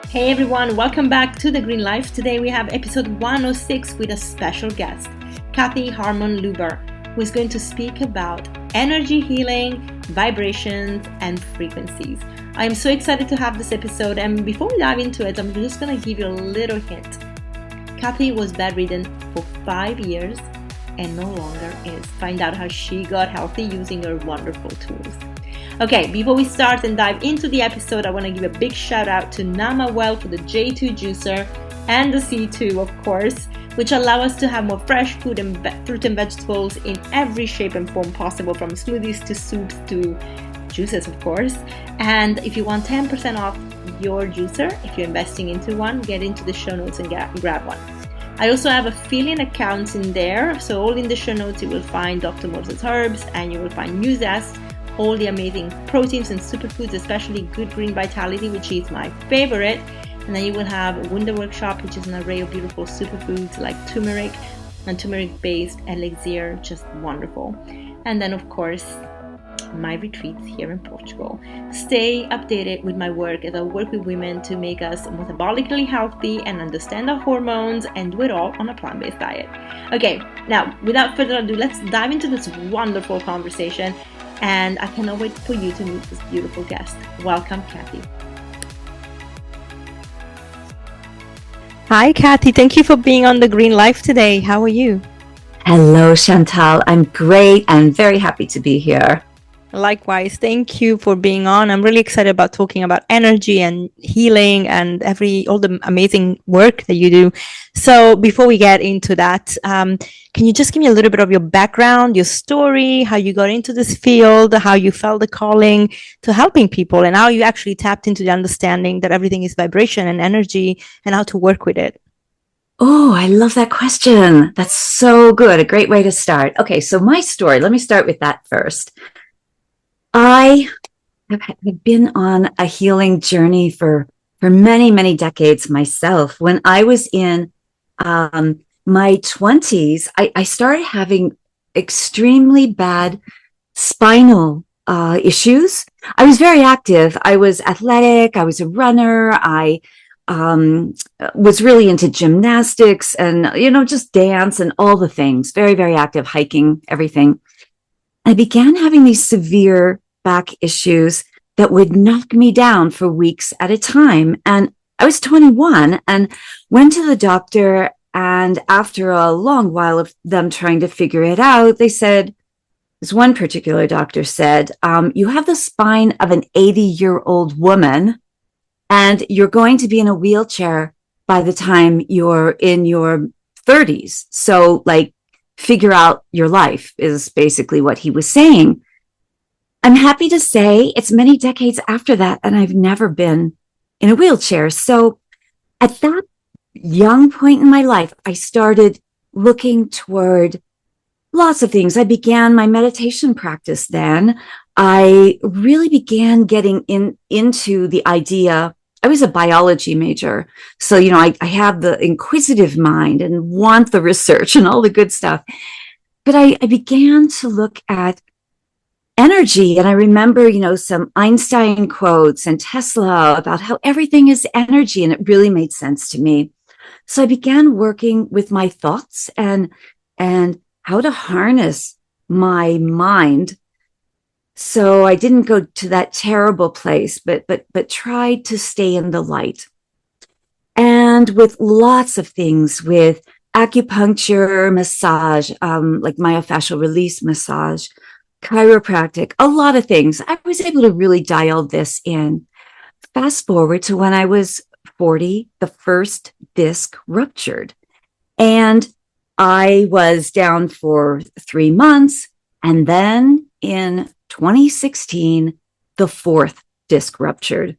Hey everyone, welcome back to The Green Life. Today we have episode 106 with a special guest, Kathy Harmon Luber, who is going to speak about energy healing, vibrations, and frequencies. I am so excited to have this episode, and before we dive into it, I'm just going to give you a little hint. Kathy was bedridden for 5 years and no longer is. Find out how she got healthy using her wonderful tools. Okay, before we start and dive into the episode, I want to give a big shout out to Nama Well for the J2 juicer and the C2, of course, which allow us to have more fresh food and fruit and vegetables in every shape and form possible, from smoothies to soups to juices, of course. And if you want 10% off your juicer, if you're investing into one, get into the show notes and grab one. I also have affiliate accounts in there, so all in the show notes you will find Dr. Moses Herbs and you will find New Zest, all the amazing proteins and superfoods, especially Good Green Vitality, which is my favorite. And then you will have Wonder Workshop, which is an array of beautiful superfoods like turmeric and turmeric-based elixir, just wonderful. And then, of course, my retreats here in Portugal. Stay updated with my work as I work with women to make us metabolically healthy and understand our hormones, and do it all on a plant-based diet. Okay, now, without further ado, let's dive into this wonderful conversation. And I cannot wait for you to meet this beautiful guest. Welcome, Kathy. Hi, Kathy. Thank you for being on The Green Life today. How are you? Hello, Chantal. I'm great and very happy to be here. Likewise, thank you for being on. I'm really excited about talking about energy and healing and all the amazing work that you do. So before we get into that, can you just give me a little bit of your background, your story, how you got into this field, how you felt the calling to helping people, and how you actually tapped into the understanding that everything is vibration and energy, and how to work with it? Oh, I love that question. That's so good. A great way to start. Okay, so my story, let me start with that first. I have been on a healing journey for many, many decades myself. When I was in my 20s, I started having extremely bad spinal issues. I was very active. I was athletic. I was a runner. I was really into gymnastics and, just dance and all the things. Very, very active, hiking, everything. I began having these severe back issues that would knock me down for weeks at a time. And I was 21 and went to the doctor. And after a long while of them trying to figure it out, they said, this one particular doctor said, you have the spine of an 80-year-old woman, and you're going to be in a wheelchair by the time you're in your 30s. So, figure out your life is basically what he was saying. I'm happy to say it's many decades after that, and I've never been in a wheelchair. So at that young point in my life, I started looking toward lots of things. I began my meditation practice then. I really began getting into the idea. I was a biology major. So, I have the inquisitive mind and want the research and all the good stuff. But I began to look at energy. And I remember, some Einstein quotes and Tesla about how everything is energy. And it really made sense to me. So I began working with my thoughts and how to harness my mind. So I didn't go to that terrible place, but tried to stay in the light. And with lots of things, with acupuncture, massage, like myofascial release massage, chiropractic, a lot of things, I was able to really dial this in. Fast forward to when I was 40, the first disc ruptured. And I was down for 3 months. And then in 2016, the fourth disc ruptured.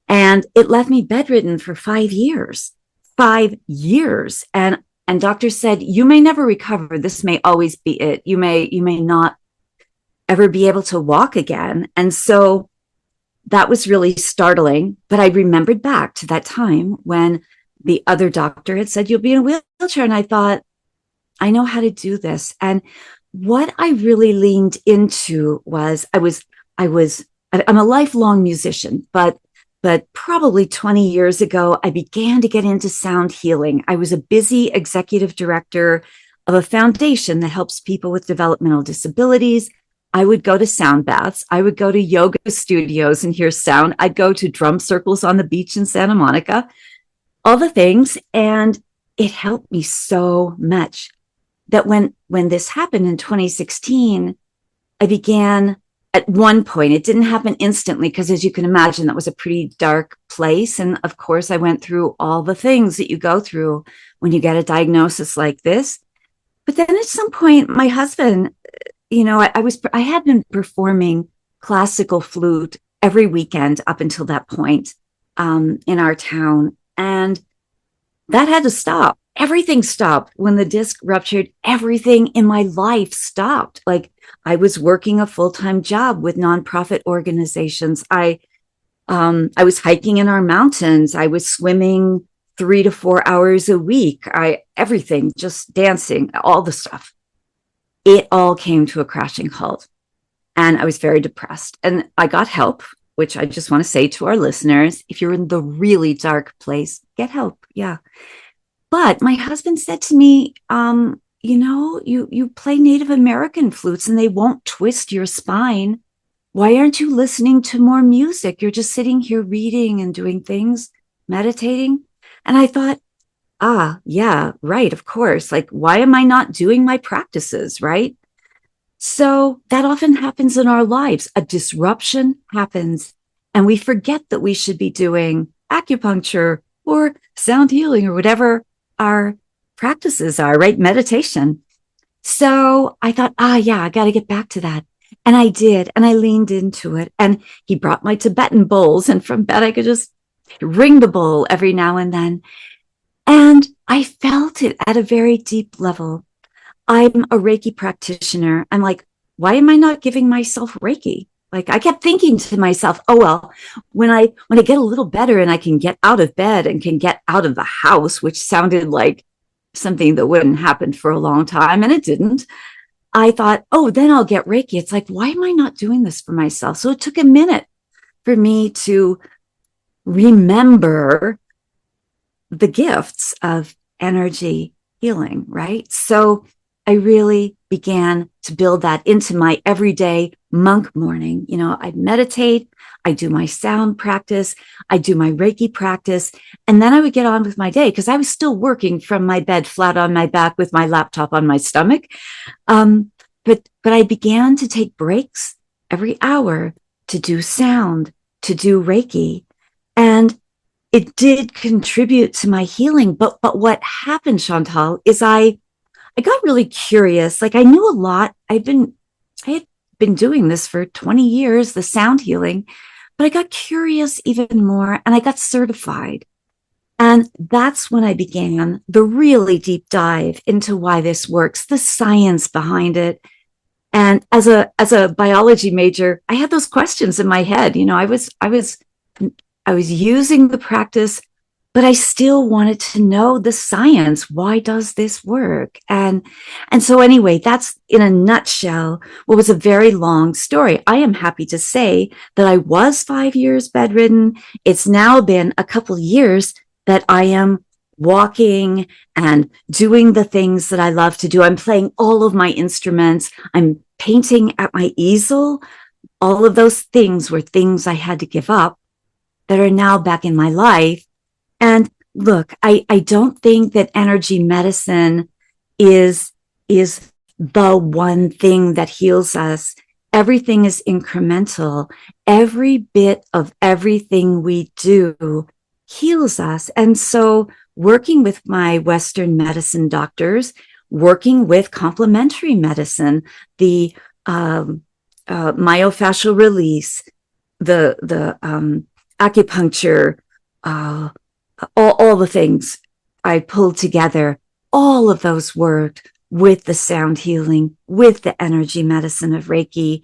And it left me bedridden for 5 years. 5 years. And doctors said, you may never recover. This may always be it. You may not ever be able to walk again. And so that was really startling. But I remembered back to that time when the other doctor had said, you'll be in a wheelchair. And I thought, I know how to do this. And what I really leaned into was I'm a lifelong musician, but but probably 20 years ago, I began to get into sound healing. I was a busy executive director of a foundation that helps people with developmental disabilities. I would go to sound baths. I would go to yoga studios and hear sound. I'd go to drum circles on the beach in Santa Monica, all the things. And it helped me so much that when this happened in 2016, I began at one point. It didn't happen instantly because, as you can imagine, that was a pretty dark place. And of course, I went through all the things that you go through when you get a diagnosis like this. But then at some point, my husband, I had been performing classical flute every weekend up until that point in our town. And that had to stop. Everything stopped when the disc ruptured. Everything in my life stopped. Like, I was working a full-time job with nonprofit organizations. I was hiking in our mountains. I was swimming 3 to 4 hours a week. Everything, just dancing, all the stuff. It all came to a crashing halt. And I was very depressed. And I got help, which I just want to say to our listeners, if you're in the really dark place, get help. Yeah. But my husband said to me, you play Native American flutes and they won't twist your spine. Why aren't you listening to more music? You're just sitting here reading and doing things, meditating. And I thought, yeah, right, of course. Like, why am I not doing my practices, right? So that often happens in our lives. A disruption happens and we forget that we should be doing acupuncture or sound healing or whatever our practices are, right? Meditation. So I thought, yeah, I got to get back to that. And I did. And I leaned into it. And he brought my Tibetan bowls. And from that, I could just ring the bowl every now and then. And I felt it at a very deep level. I'm a Reiki practitioner. I'm like, why am I not giving myself Reiki? Like, I kept thinking to myself, oh, well, when I get a little better and I can get out of bed and can get out of the house, which sounded like something that wouldn't happen for a long time, and it didn't. I thought, oh, then I'll get Reiki. It's like, why am I not doing this for myself? So it took a minute for me to remember the gifts of energy healing, right? So I really began to build that into my everyday monk morning. I meditate, I do my sound practice, I do my Reiki practice, and then I would get on with my day because I was still working from my bed flat on my back with my laptop on my stomach. But I began to take breaks every hour to do sound, to do Reiki, and it did contribute to my healing. But what happened, Chantal, is I got really curious. Like, I knew a lot. I had been doing this for 20 years, the sound healing, but I got curious even more and I got certified. And that's when I began the really deep dive into why this works, the science behind it. And as a biology major, I had those questions in my head. I was using the practice, but I still wanted to know the science. Why does this work? And so anyway, that's in a nutshell what was a very long story. I am happy to say that I was 5 years bedridden. It's now been a couple years that I am walking and doing the things that I love to do. I'm playing all of my instruments. I'm painting at my easel. All of those things were things I had to give up that are now back in my life. And look, I don't think that energy medicine is the one thing that heals us. Everything is incremental. Every bit of everything we do heals us. And so working with my Western medicine doctors, working with complementary medicine, the myofascial release, the acupuncture, all the things I pulled together, all of those worked with the sound healing, with the energy medicine of Reiki.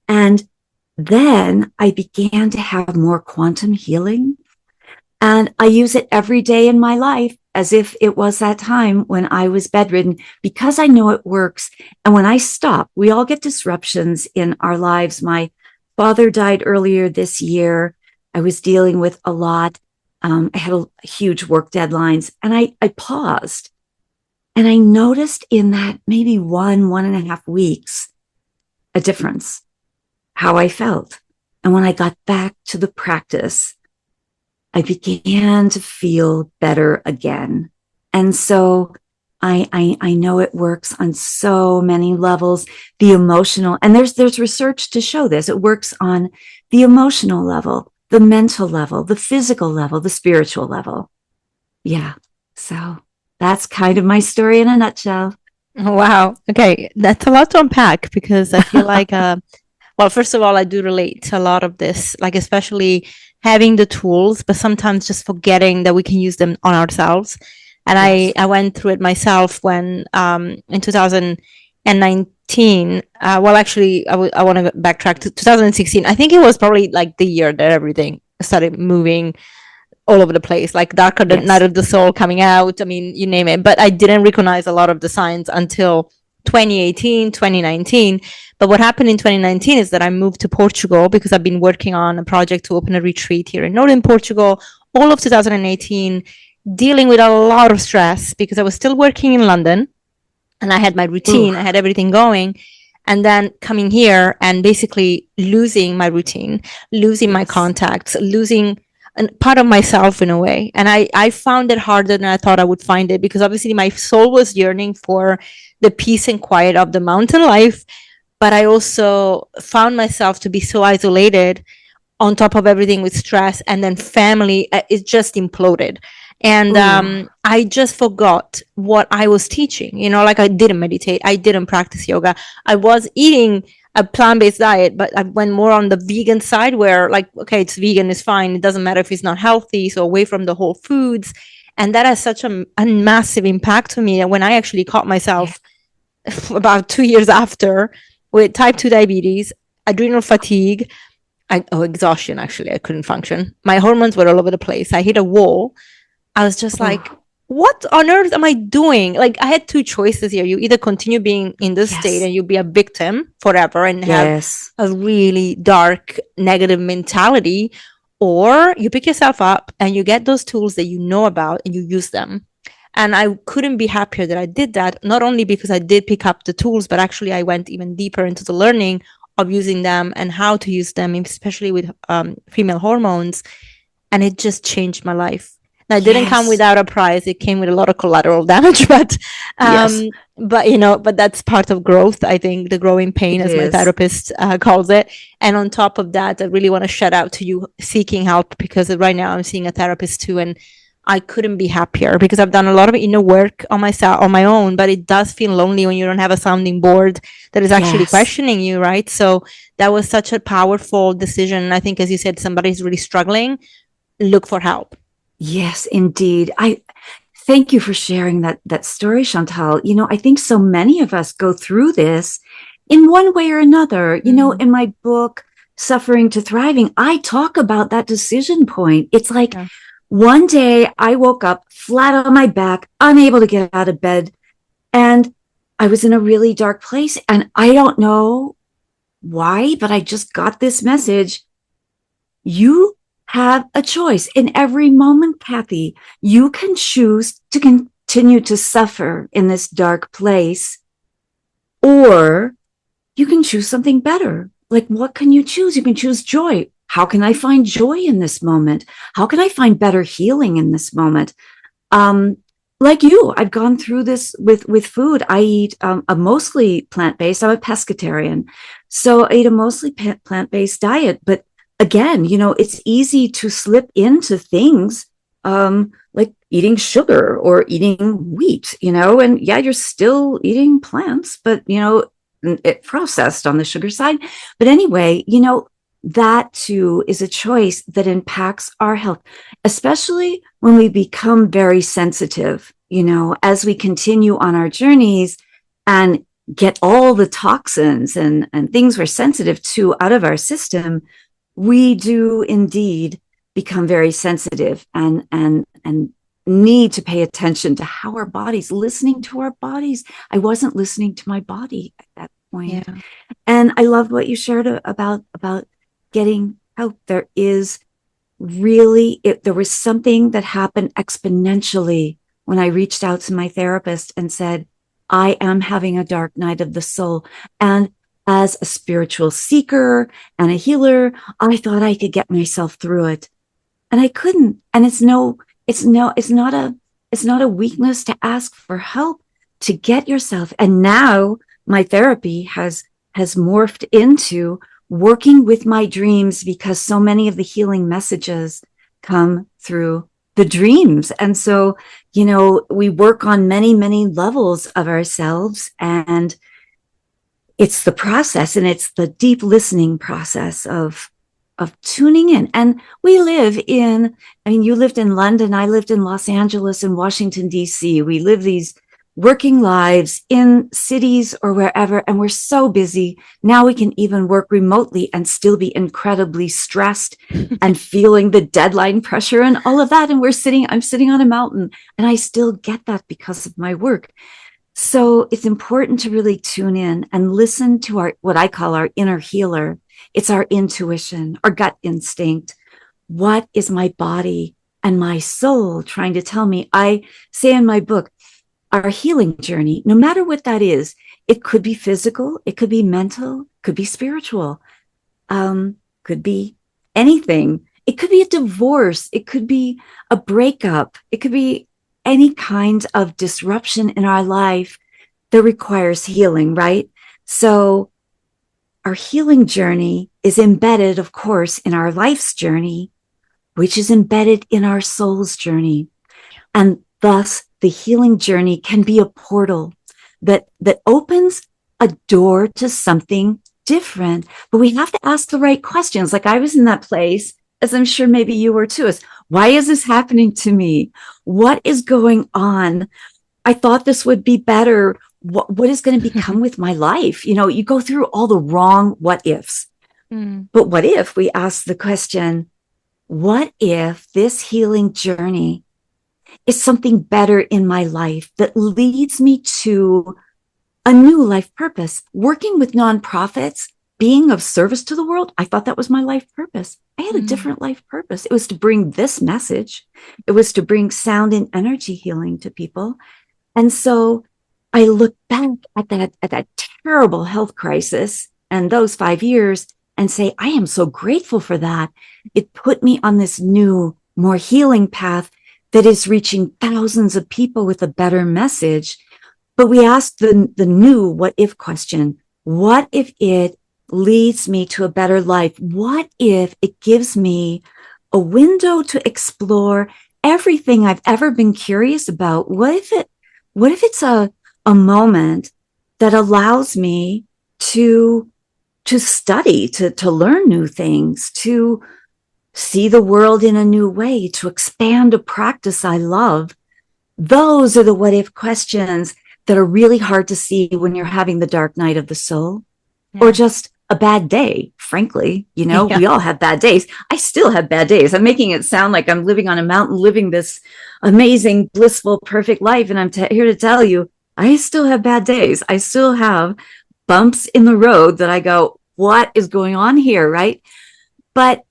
And then I began to have more quantum healing. And I use it every day in my life as if it was that time when I was bedridden, because I know it works. And when I stop, we all get disruptions in our lives. My father died earlier this year. I was dealing with a lot. I had huge work deadlines, and I paused, and I noticed in that maybe 1.5 weeks, a difference, how I felt. And when I got back to the practice, I began to feel better again. And so I know it works on so many levels. The emotional, and there's research to show this. It works on the emotional level, the mental level, the physical level, the spiritual level. Yeah. So that's kind of my story in a nutshell. Wow. Okay. That's a lot to unpack because I feel like, well, first of all, I do relate to a lot of this, like especially having the tools, but sometimes just forgetting that we can use them on ourselves. And Yes. I went through it myself when in 2019, well, actually, I want to backtrack to 2016. I think it was probably like the year that everything started moving all over the place, like Darker Than Night Yes. of the Soul coming out. I mean, you name it. But I didn't recognize a lot of the signs until 2018, 2019. But what happened in 2019 is that I moved to Portugal because I've been working on a project to open a retreat here in northern Portugal all of 2018, dealing with a lot of stress because I was still working in London and I had my Ooh, routine, I had everything going. And then coming here and basically losing my routine, losing my yes. contacts, losing part of myself in a way. And I found it harder than I thought I would find it because obviously my soul was yearning for the peace and quiet of the mountain life. But I also found myself to be so isolated on top of everything with stress, and then family, it just imploded. And Ooh, I just forgot what I was teaching. You know, like I didn't meditate, I didn't practice yoga, I was eating a plant-based diet, but I went more on the vegan side where like, okay, it's vegan, it's fine, it doesn't matter if it's not healthy, so away from the whole foods. And that has such a massive impact to me that when I actually caught yeah. myself about 2 years after with type 2 diabetes, adrenal fatigue, exhaustion, actually, I couldn't function. My hormones were all over the place. I hit a wall. I was just like, Oh, what on earth am I doing? Like, I had two choices here. You either continue being in this state yes. and you'll be a victim forever and have Yes. a really dark, negative mentality, or you pick yourself up and you get those tools that you know about and you use them. And I couldn't be happier that I did that, not only because I did pick up the tools, but actually I went even deeper into the learning of using them and how to use them, especially with female hormones. And it just changed my life. Now, it didn't come Yes. without a price. It came with a lot of collateral damage, Yes. but you know, but that's part of growth. I think the growing pain, It as my is. therapist calls it. And on top of that, I really want to shout out to you seeking help because right now I'm seeing a therapist too, and I couldn't be happier because I've done a lot of inner work on myself, on my own, but it does feel lonely when you don't have a sounding board that is actually Yes. questioning you, right? So that was such a powerful decision. I think, as you said, somebody's really struggling, look for help. Yes, indeed. I thank you for sharing that story, Chantal. I think so many of us go through this in one way or another. Mm, In my book, Suffering to Thriving, I talk about that decision point. It's like yeah. one day I woke up flat on my back, unable to get out of bed, and I was in a really dark place. And I don't know why, but I just got this message. You have a choice in every moment, Kathy. You can choose to continue to suffer in this dark place, or you can choose something better. Like, what can you choose? You can choose joy. How can I find joy in this moment? How can I find better healing in this moment? Um, like you, I've gone through this with food. I eat a mostly plant-based. I'm a pescatarian, so I eat a mostly plant-based diet. But again, it's easy to slip into things like eating sugar or eating wheat. And yeah, you're still eating plants, but it processed on the sugar side. But anyway, that too is a choice that impacts our health, especially when we become very sensitive, as we continue on our journeys and get all the toxins and things we're sensitive to out of our system. We do indeed become very sensitive and need to pay attention to how our bodies, listening to our bodies. I wasn't listening to my body at that point. And I love what you shared about getting out. There is really, there was something that happened exponentially when I reached out to my therapist and said, I am having a dark night of the soul. And as a spiritual seeker and a healer, I thought I could get myself through it. And I couldn't. And it's not a weakness to ask for help to get yourself. And now my therapy has morphed into working with my dreams, because so many of the healing messages come through the dreams. And so, we work on many, many levels of ourselves, and it's the process, and it's the deep listening process of tuning in. And we live in, you lived in London, I lived in Los Angeles and Washington, D.C. We live these working lives in cities or wherever, and we're so busy. Now we can even work remotely and still be incredibly stressed and feeling the deadline pressure and all of that. And I'm sitting on a mountain, and I still get that because of my work. So it's important to really tune in and listen to what I call our inner healer. It's our intuition, our gut instinct. What is my body and my soul trying to tell me? I say in my book, our healing journey, no matter what that is, it could be physical, it could be mental, could be spiritual, could be anything. It could be a divorce. It could be a breakup. It could be any kind of disruption in our life that requires healing, right? So our healing journey is embedded, of course, in our life's journey, which is embedded in our soul's journey. And thus, the healing journey can be a portal that opens a door to something different. But we have to ask the right questions. Like I was in that place, as I'm sure maybe you were too, is why is this happening to me? What is going on? I thought this would be better. What is going to become with my life? You go through all the wrong what ifs. But what if we ask the question, what if this healing journey is something better in my life that leads me to a new life purpose? Working with nonprofits, being of service to the world, I thought that was my life purpose. I had a different life purpose. It was to bring this message. It was to bring sound and energy healing to people. And so I look back at that terrible health crisis and those 5 years and say, I am so grateful for that. It put me on this new, more healing path that is reaching thousands of people with a better message. But we asked the new what if question. What if it leads me to a better life? What if it gives me a window to explore everything I've ever been curious about? What if it's a moment that allows me to study, to learn new things, to see the world in a new way, to expand a practice I love? Those are the what if questions that are really hard to see when you're having the dark night of the soul, or just a bad day. Frankly, we all have bad days. I still have bad days. I'm making it sound like I'm living on a mountain, living this amazing, blissful, perfect life. And I'm here to tell you, I still have bad days. I still have bumps in the road that I go, what is going on here? Right. But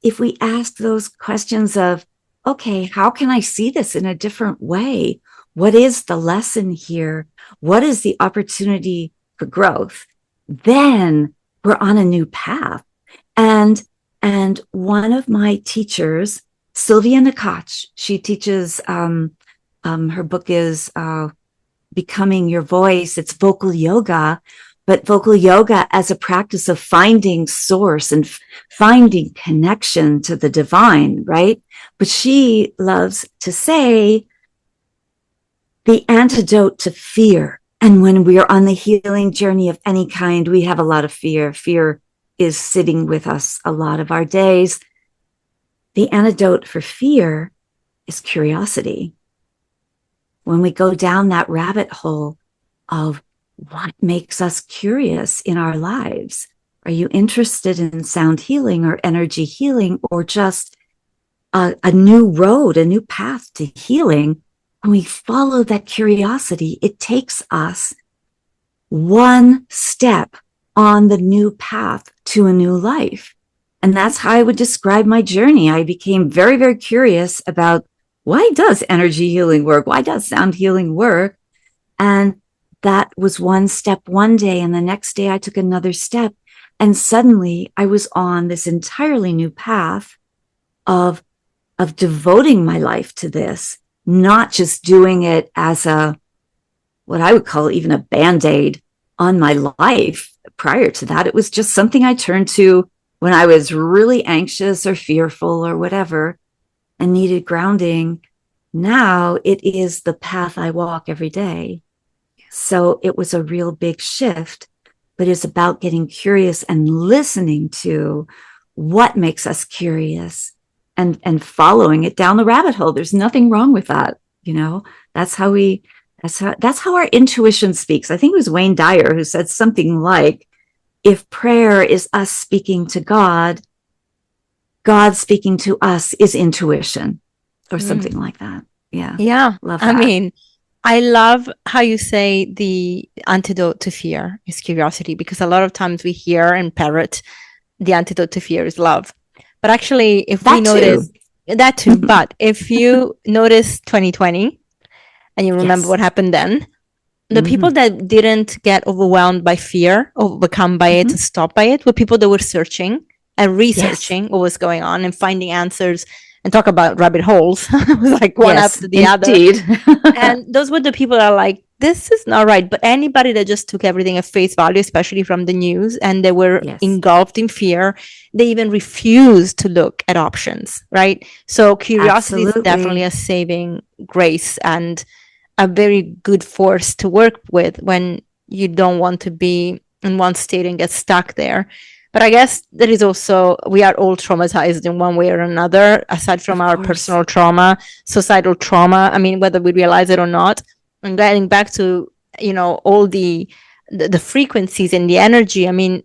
if we ask those questions of, okay, how can I see this in a different way? What is the lesson here? What is the opportunity for growth? Then we're on a new path. And one of my teachers, Sylvia Nakach, she teaches, her book is Becoming Your Voice. It's vocal yoga, but vocal yoga as a practice of finding source and finding connection to the divine, right? But she loves to say the antidote to fear. And when we are on the healing journey of any kind, we have a lot of fear. Fear is sitting with us a lot of our days. The antidote for fear is curiosity. When we go down that rabbit hole of what makes us curious in our lives, are you interested in sound healing or energy healing, or just a new road, a new path to healing? When we follow that curiosity, it takes us one step on the new path to a new life. And that's how I would describe my journey. I became very, very curious about, why does energy healing work? Why does sound healing work? And that was one step one day. And the next day I took another step. And suddenly I was on this entirely new path of devoting my life to this, not just doing it as what I would call even a Band-Aid on my life. Prior to that, it was just something I turned to when I was really anxious or fearful or whatever and needed grounding. Now it is the path I walk every day. So it was a real big shift, but it's about getting curious and listening to what makes us curious and following it down the rabbit hole. There's nothing wrong with that. That's how our intuition speaks. I think it was Wayne Dyer who said something like, if prayer is us speaking to God, God speaking to us is intuition, or something like that. Yeah. Yeah. Love that. I mean, I love how you say the antidote to fear is curiosity, because a lot of times we hear and parrot the antidote to fear is love. But actually, if we notice that too, but if you notice 2020 and you remember what happened then, the people that didn't get overwhelmed by fear, overcome by it, and stop by it, were people that were searching and researching what was going on and finding answers, and talk about rabbit holes. It was like one after the other. And those were the people that are like, this is not right. But anybody that just took everything at face value, especially from the news, and they were engulfed in fear, they even refused to look at options, right? So curiosity is definitely a saving grace and a very good force to work with when you don't want to be in one state and get stuck there. But I guess there is also, we are all traumatized in one way or another, aside from our personal trauma, societal trauma. I mean, whether we realize it or not. And getting back to, all the frequencies and the energy. I mean,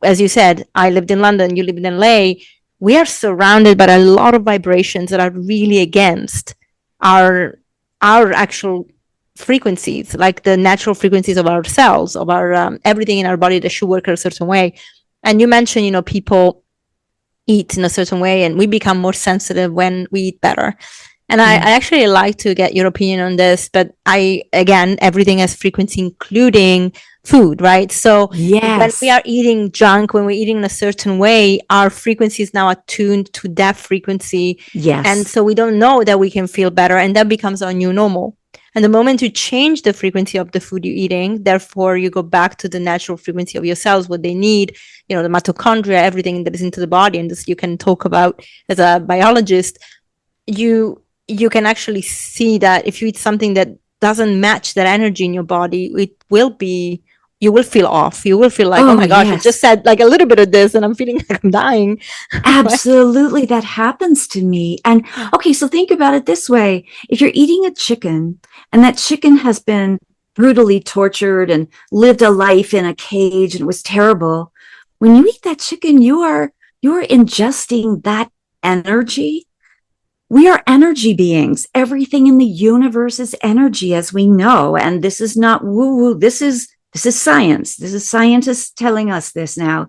as you said, I lived in London, you lived in LA. We are surrounded by a lot of vibrations that are really against our actual frequencies, like the natural frequencies of our cells, of our everything in our body that should work a certain way. And you mentioned, people eat in a certain way and we become more sensitive when we eat better. And I actually like to get your opinion on this, but again, everything has frequency, including food, right? So when we are eating junk, when we're eating in a certain way, our frequency is now attuned to that frequency. Yes. And so we don't know that we can feel better, and that becomes our new normal. And the moment you change the frequency of the food you're eating, therefore you go back to the natural frequency of your cells, what they need, the mitochondria, everything that is into the body, and this you can talk about as a biologist. You can actually see that if you eat something that doesn't match that energy in your body, you will feel off. You will feel like, oh my gosh, I just said like a little bit of this and I'm feeling like I'm dying. Absolutely. That happens to me. And okay, so think about it this way. If you're eating a chicken and that chicken has been brutally tortured and lived a life in a cage and it was terrible, when you eat that chicken, you're ingesting that energy. We are energy beings. Everything in the universe is energy, as we know. And this is not woo-woo. This is science. This is scientists telling us this now.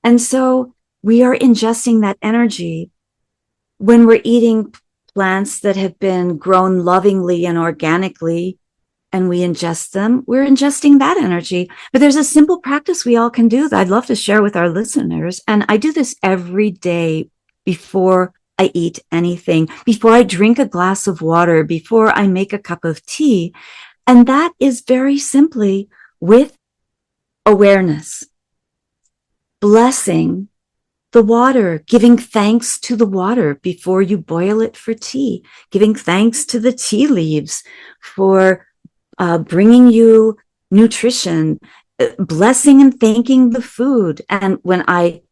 And so we are ingesting that energy when we're eating plants that have been grown lovingly and organically, and we ingest them. We're ingesting that energy. But there's a simple practice we all can do that I'd love to share with our listeners. And I do this every day before I eat anything, before I drink a glass of water, before I make a cup of tea. And that is very simply with awareness, blessing the water, giving thanks to the water before you boil it for tea, giving thanks to the tea leaves for bringing you nutrition, blessing and thanking the food. And when I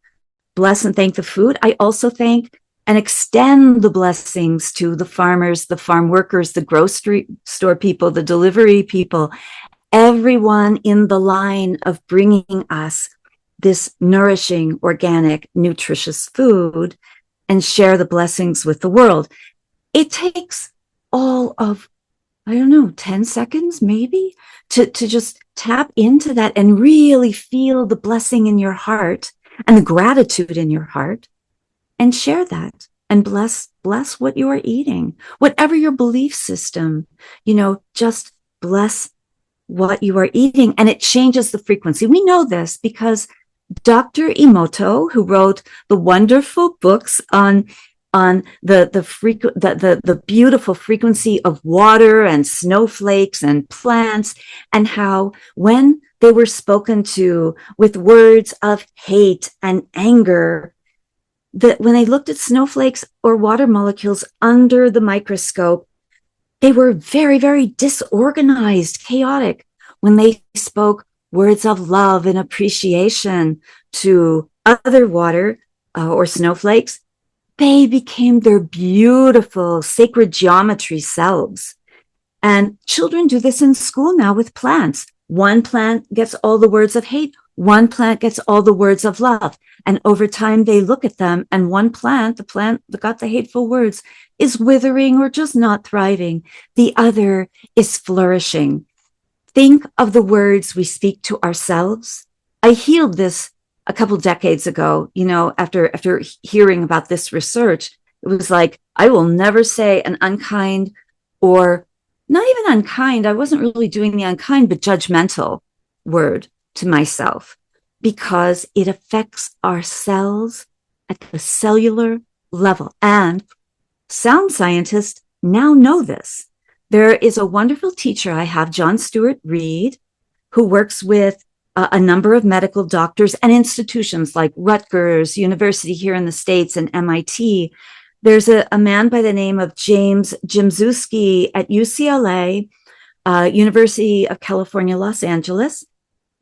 bless and thank the food, I also thank and extend the blessings to the farmers, the farm workers, the grocery store people, the delivery people, everyone in the line of bringing us this nourishing, organic, nutritious food, and share the blessings with the world. It takes all of, 10 seconds maybe to just tap into that and really feel the blessing in your heart. and the gratitude in your heart, and share that and bless what you are eating, whatever your belief system, just bless what you are eating, and it changes the frequency. We know this because Dr. Emoto, who wrote the wonderful books on the beautiful frequency of water and snowflakes and plants, and how when they were spoken to with words of hate and anger, that when they looked at snowflakes or water molecules under the microscope, they were very, very disorganized, chaotic. When they spoke words of love and appreciation to other water or snowflakes, they became their beautiful sacred geometry selves. And children do this in school now with plants. One plant gets all the words of hate. One plant gets all the words of love. And over time, they look at them, and one plant, the plant that got the hateful words, is withering or just not thriving. The other is flourishing. Think of the words we speak to ourselves. I healed this a couple decades ago, after hearing about this research. It was like, I will never say an unkind, or not even unkind. I wasn't really doing the unkind, but judgmental word to myself, because it affects our cells at the cellular level. And sound scientists now know this. There is a wonderful teacher I have, John Stewart Reed, who works with a number of medical doctors and institutions like Rutgers University here in the States and MIT. There's a man by the name of James Jimzewski at UCLA, University of California, Los Angeles,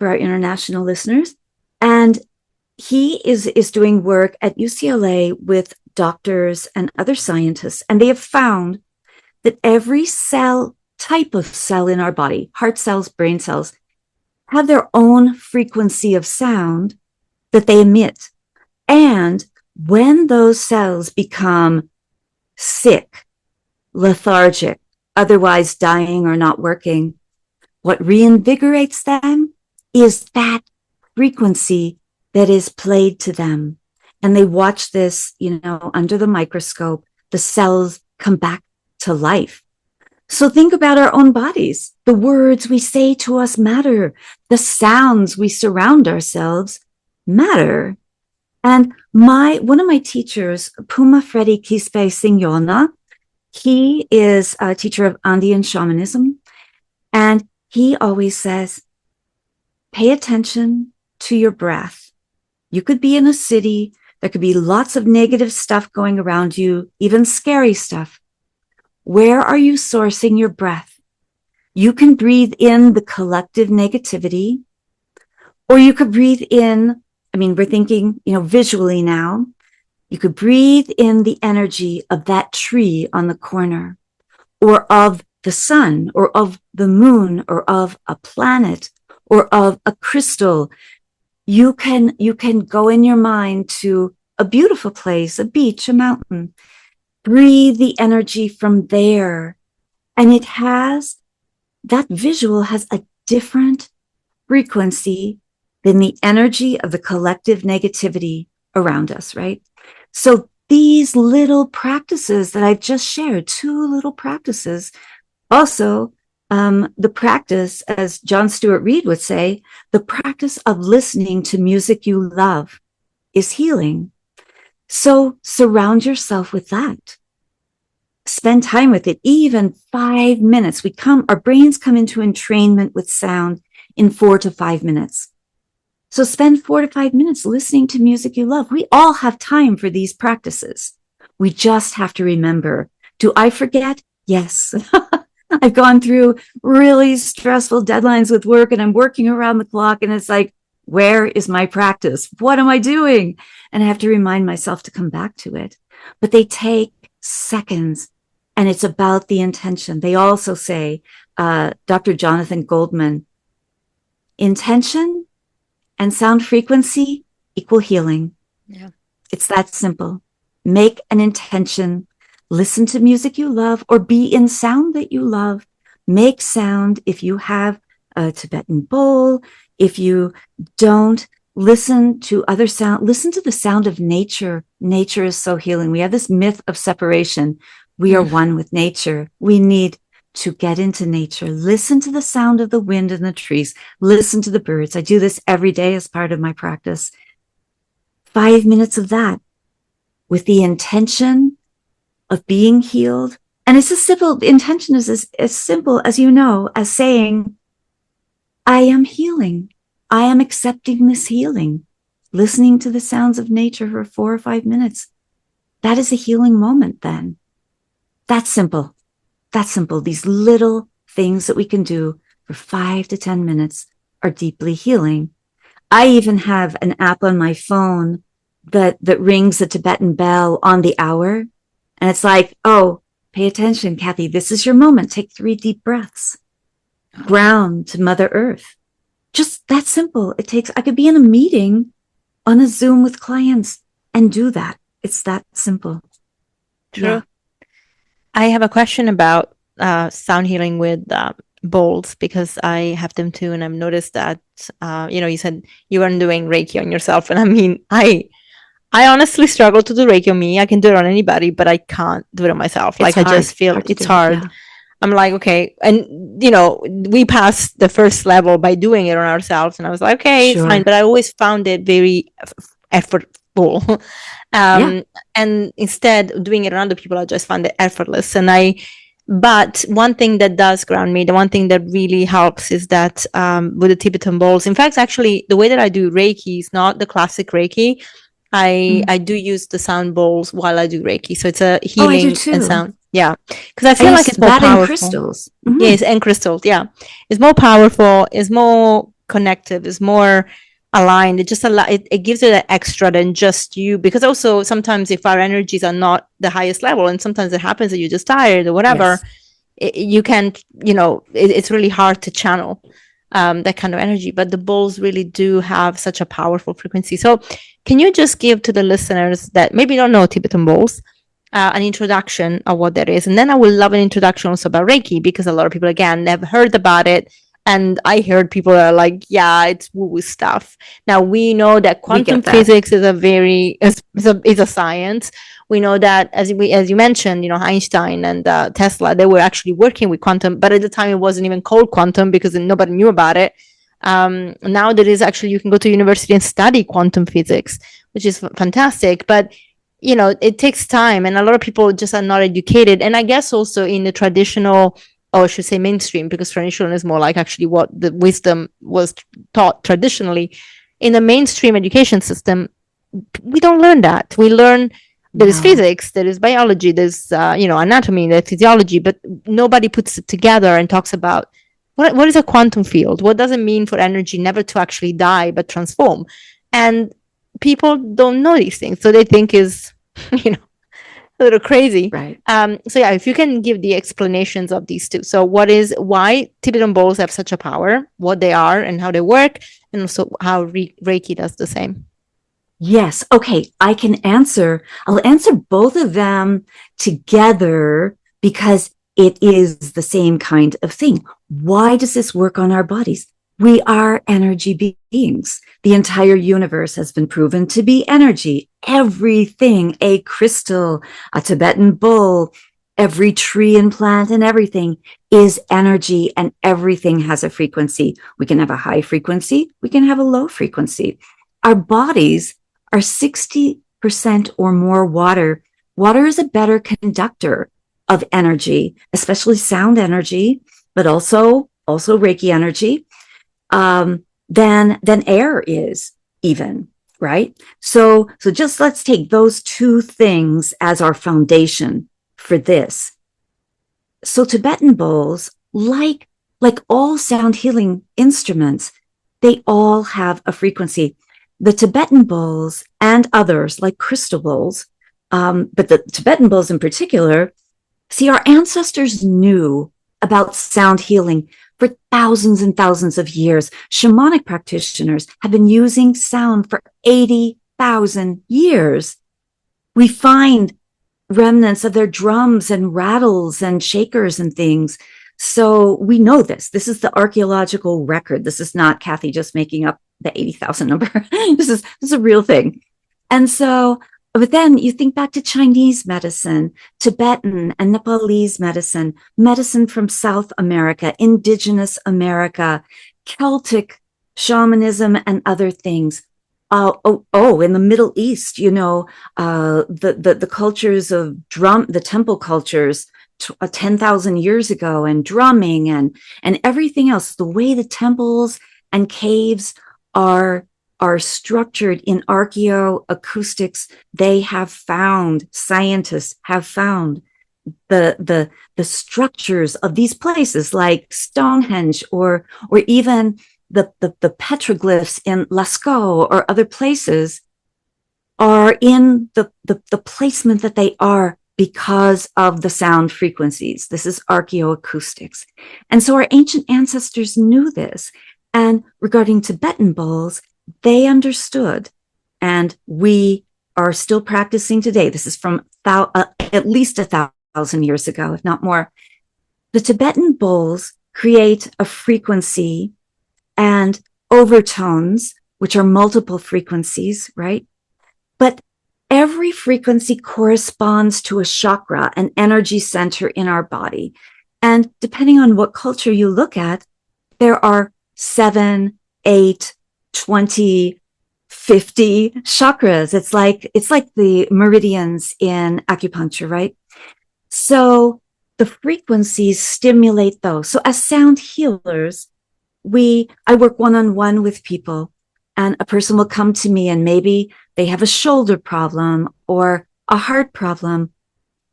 for our international listeners. And he is doing work at UCLA with doctors and other scientists. And they have found that every type of cell in our body, heart cells, brain cells, have their own frequency of sound that they emit. And when those cells become sick, lethargic, otherwise dying or not working, what reinvigorates them is that frequency that is played to them. And they watch this, under the microscope, the cells come back to life. So think about our own bodies. The words we say to us matter. The sounds we surround ourselves matter. And one of my teachers, Puma Freddy Quispe Signona, he is a teacher of Andean shamanism. And he always says, pay attention to your breath. You could be in a city. There could be lots of negative stuff going around you, even scary stuff. Where are you sourcing your breath? You can breathe in the collective negativity, or you could breathe in, we're thinking, visually now, you could breathe in the energy of that tree on the corner, or of the sun, or of the moon, or of a planet, or of a crystal. You can go in your mind to a beautiful place, a beach, a mountain. Breathe the energy from there. And that visual has a different frequency than the energy of the collective negativity around us, right? So these little practices that I've just shared, 2 little practices, also the practice, as John Stewart Reed would say, the practice of listening to music you love is healing. So surround yourself with that. Spend time with it, even 5 minutes. Our brains come into entrainment with sound in 4 to 5 minutes. So spend 4 to 5 minutes listening to music you love. We all have time for these practices. We just have to remember. Do I forget? Yes. I've gone through really stressful deadlines with work, and I'm working around the clock, and it's like, where is my practice? What am I doing? And I have to remind myself to come back to it. But they take seconds, and it's about the intention. They also say, Dr. Jonathan Goldman, intention and sound frequency equal healing. Yeah. It's that simple. Make an intention. Listen to music you love, or be in sound that you love. Make sound if you have a Tibetan bowl. If you don't, Listen to other sound. Listen to the sound of nature. Nature is so healing. We have this myth of separation. We are one with nature. We need to get into nature. Listen to the sound of the wind in the trees. Listen to the birds. I do this every day as part of my practice. 5 minutes of that with the intention of being healed. And it's as simple, the intention is as simple as as saying, I am healing. I am accepting this healing. Listening to the sounds of nature for 4 or 5 minutes. That is a healing moment then. That's simple. That's simple. These little things that we can do for 5 to 10 minutes are deeply healing. I even have an app on my phone that rings the Tibetan bell on the hour. And it's like, oh, pay attention, Kathy. This is your moment. Take 3 deep breaths. Ground to Mother Earth. Just that simple. I could be in a meeting on a Zoom with clients and do that. It's that simple. True. Yeah. I have a question about sound healing with bowls, because I have them too. And I've noticed that, you said you weren't doing Reiki on yourself. And I mean, I honestly struggle to do Reiki on me. I can do it on anybody, but I can't do it on myself. It's hard. I just feel it's hard. Yeah. I'm like, okay. And, we passed the first level by doing it on ourselves. And I was like, okay, it's fine. But I always found it very effortful. And instead doing it on other people, I just found it effortless. But one thing that does ground me, the one thing that really helps is that with the Tibetan bowls, in fact, actually, the way that I do Reiki is not the classic Reiki. I do use the sound bowls while I do Reiki. So it's a healing and sound. Yeah. Because I feel like it's more powerful. Crystals. Mm-hmm. Yes, and crystals. Yeah. It's more powerful. It's more connective. It's more aligned. It just it gives it an extra than just you. Because also sometimes if our energies are not the highest level, and sometimes it happens that you're just tired or whatever, you can't, it's really hard to channel that kind of energy. But the bowls really do have such a powerful frequency. So can you just give to the listeners that maybe don't know Tibetan bowls an introduction of what that is? And then I would love an introduction also about Reiki, because a lot of people, again, never heard about it. And I heard people are like, yeah, it's woo-woo stuff. Now, we know that quantum physics is a science. We know that, as you mentioned, Einstein and Tesla, they were actually working with quantum, but at the time it wasn't even called quantum because nobody knew about it. Now there is actually, you can go to university and study quantum physics, which is fantastic. But it takes time, and a lot of people just are not educated. And I guess also in the traditional, or I should say mainstream, because traditional is more like actually what the wisdom was taught traditionally. In the mainstream education system, we don't learn that. We learn there is physics, there is biology, there's anatomy, there's physiology, but nobody puts it together and talks about what is a quantum field? What does it mean for energy never to actually die but transform? And people don't know these things, so they think is a little crazy, right? So yeah, if you can give the explanations of these two. So why Tibetan bowls have such a power, what they are and how they work, and also how Reiki does the same. Yes. Okay, I'll answer both of them together because it is the same kind of thing. Why does this work on our bodies? We are energy beings. The entire universe has been proven to be energy. Everything, a crystal, a Tibetan bowl, every tree and plant and everything is energy, and everything has a frequency. We can have a high frequency. We can have a low frequency. Our bodies are 60% or more water. Water is a better conductor of energy, especially sound energy, but also Reiki energy. Than air is even, right? So just let's take those two things as our foundation for this. So Tibetan bowls, like all sound healing instruments, they all have a frequency. The Tibetan bowls and others like crystal bowls, but the Tibetan bowls in particular, see, our ancestors knew about sound healing for thousands and thousands of years. Shamanic practitioners have been using sound for 80,000 years. We find remnants of their drums and rattles and shakers and things. So we know this. This is the archaeological record. This is not Kathy just making up the 80,000 number. This is a real thing. And so, but then you think back to Chinese medicine, Tibetan and Nepalese medicine, medicine from South America, indigenous America, Celtic shamanism and other things. In the Middle East, the cultures of the temple cultures 10,000 years ago, and drumming and everything else, the way the temples and caves are structured in archaeoacoustics, scientists have found the structures of these places like Stonehenge or even the petroglyphs in Lascaux or other places are in the placement that they are because of the sound frequencies. This is archaeoacoustics. And so our ancient ancestors knew this. And regarding Tibetan bowls, they understood, and we are still practicing today. This is from at least 1,000 years ago, if not more. The Tibetan bowls create a frequency and overtones, which are multiple frequencies, right? But every frequency corresponds to a chakra, an energy center in our body. And depending on what culture you look at, there are 7, 8, 20, 50 chakras. It's like the meridians in acupuncture, right? So the frequencies stimulate those. So as sound healers, I work one-on-one with people, and a person will come to me and maybe they have a shoulder problem or a heart problem.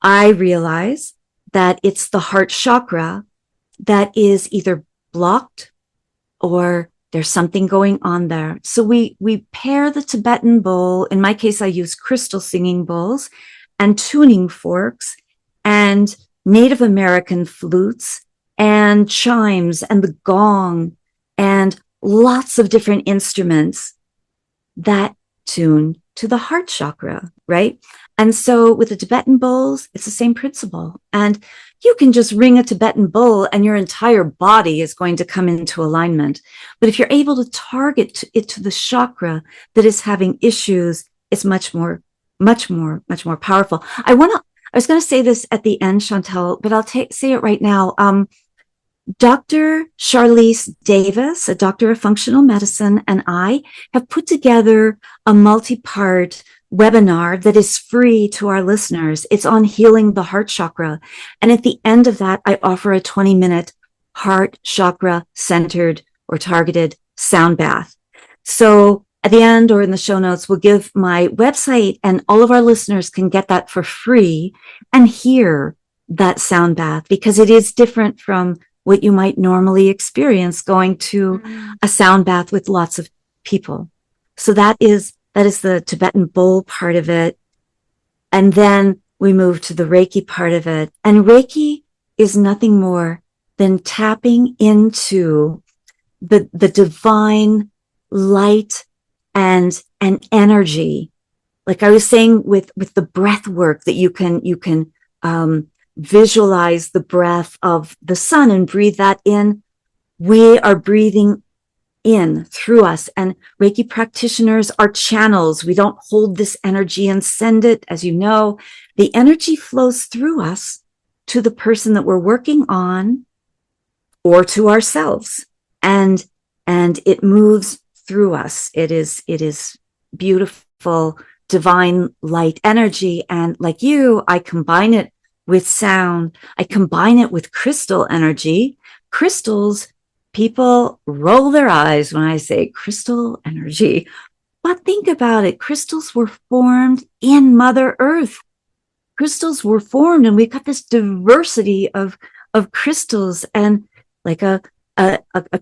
I realize that it's the heart chakra that is either blocked or there's something going on there. So we pair the Tibetan bowl. In my case, I use crystal singing bowls and tuning forks and Native American flutes and chimes and the gong and lots of different instruments that tune to the heart chakra, right? And so with the Tibetan bowls, it's the same principle. And you can just ring a Tibetan bowl and your entire body is going to come into alignment. But if you're able to target it to the chakra that is having issues, it's much more powerful. I was going to say this at the end, Chantel, but I'll say it right now. Dr. Charlize Davis, a doctor of functional medicine, and I have put together a multi-part webinar that is free to our listeners. It's on healing the heart chakra. And at the end of that, I offer a 20-minute heart chakra centered or targeted sound bath. So at the end or in the show notes, we'll give my website, and all of our listeners can get that for free and hear that sound bath, because it is different from what you might normally experience going to a sound bath with lots of people. So that is the Tibetan bowl part of it. And then we move to the Reiki part of it. And Reiki is nothing more than tapping into the divine light and energy. Like I was saying with the breath work, that you can visualize the breath of the sun and breathe that in. We are breathing in through us, and Reiki practitioners are channels. We don't hold this energy and send it. As you know, the energy flows through us to the person that we're working on or to ourselves, and it moves through us. It is beautiful, divine light energy. And like you, I combine it with sound. I combine it with crystal energy. Crystals, people roll their eyes when I say crystal energy. But think about it. Crystals were formed in Mother Earth. Crystals were formed, and we've got this diversity of crystals. And like a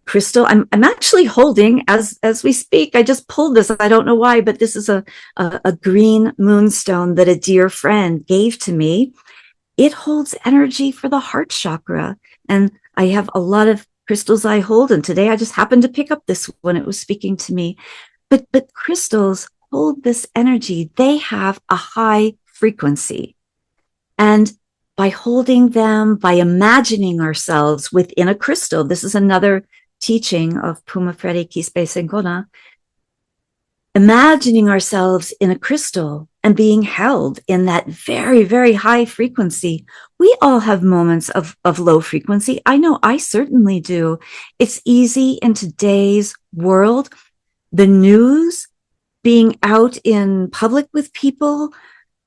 crystal, I'm actually holding as we speak. I just pulled this. I don't know why, but this is a green moonstone that a dear friend gave to me. It holds energy for the heart chakra. And I have a lot of crystals I hold. And today I just happened to pick up this one. It was speaking to me. But crystals hold this energy. They have a high frequency. And by holding them, by imagining ourselves within a crystal, this is another teaching of Puma Freddy Quispe Sengona, imagining ourselves in a crystal and being held in that very, very high frequency. We all have moments of low frequency. I know I certainly do. It's easy in today's world, the news, being out in public with people,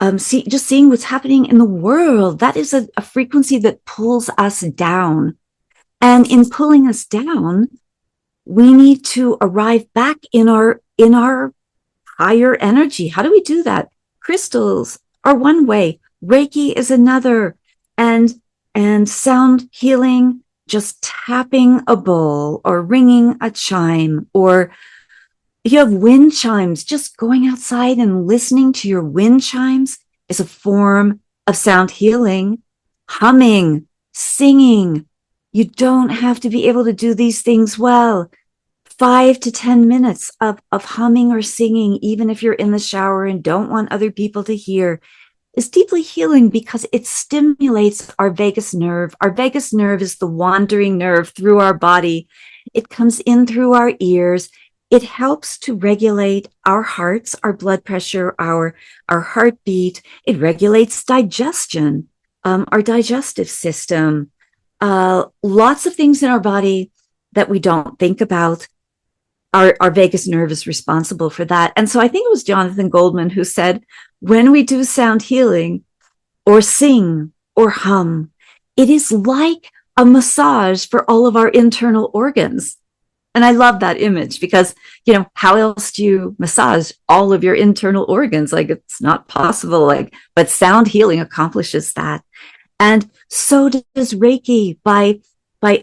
just seeing what's happening in the world. That is a frequency that pulls us down. And in pulling us down, we need to arrive back in our higher energy. How do we do that? Crystals are one way. Reiki is another. And sound healing, just tapping a bowl or ringing a chime, or you have wind chimes, just going outside and listening to your wind chimes is a form of sound healing. Humming, singing. You don't have to be able to do these things well. 5 to 10 minutes of humming or singing, even if you're in the shower and don't want other people to hear, is deeply healing because it stimulates our vagus nerve. Our vagus nerve is the wandering nerve through our body. It comes in through our ears. It helps to regulate our hearts, our blood pressure, our heartbeat. It regulates digestion, our digestive system. Lots of things in our body that we don't think about. Our vagus nerve is responsible for that. And so I think it was Jonathan Goldman who said, when we do sound healing or sing or hum, it is like a massage for all of our internal organs. And I love that image because, how else do you massage all of your internal organs? Like, it's not possible. But sound healing accomplishes that. And so does Reiki by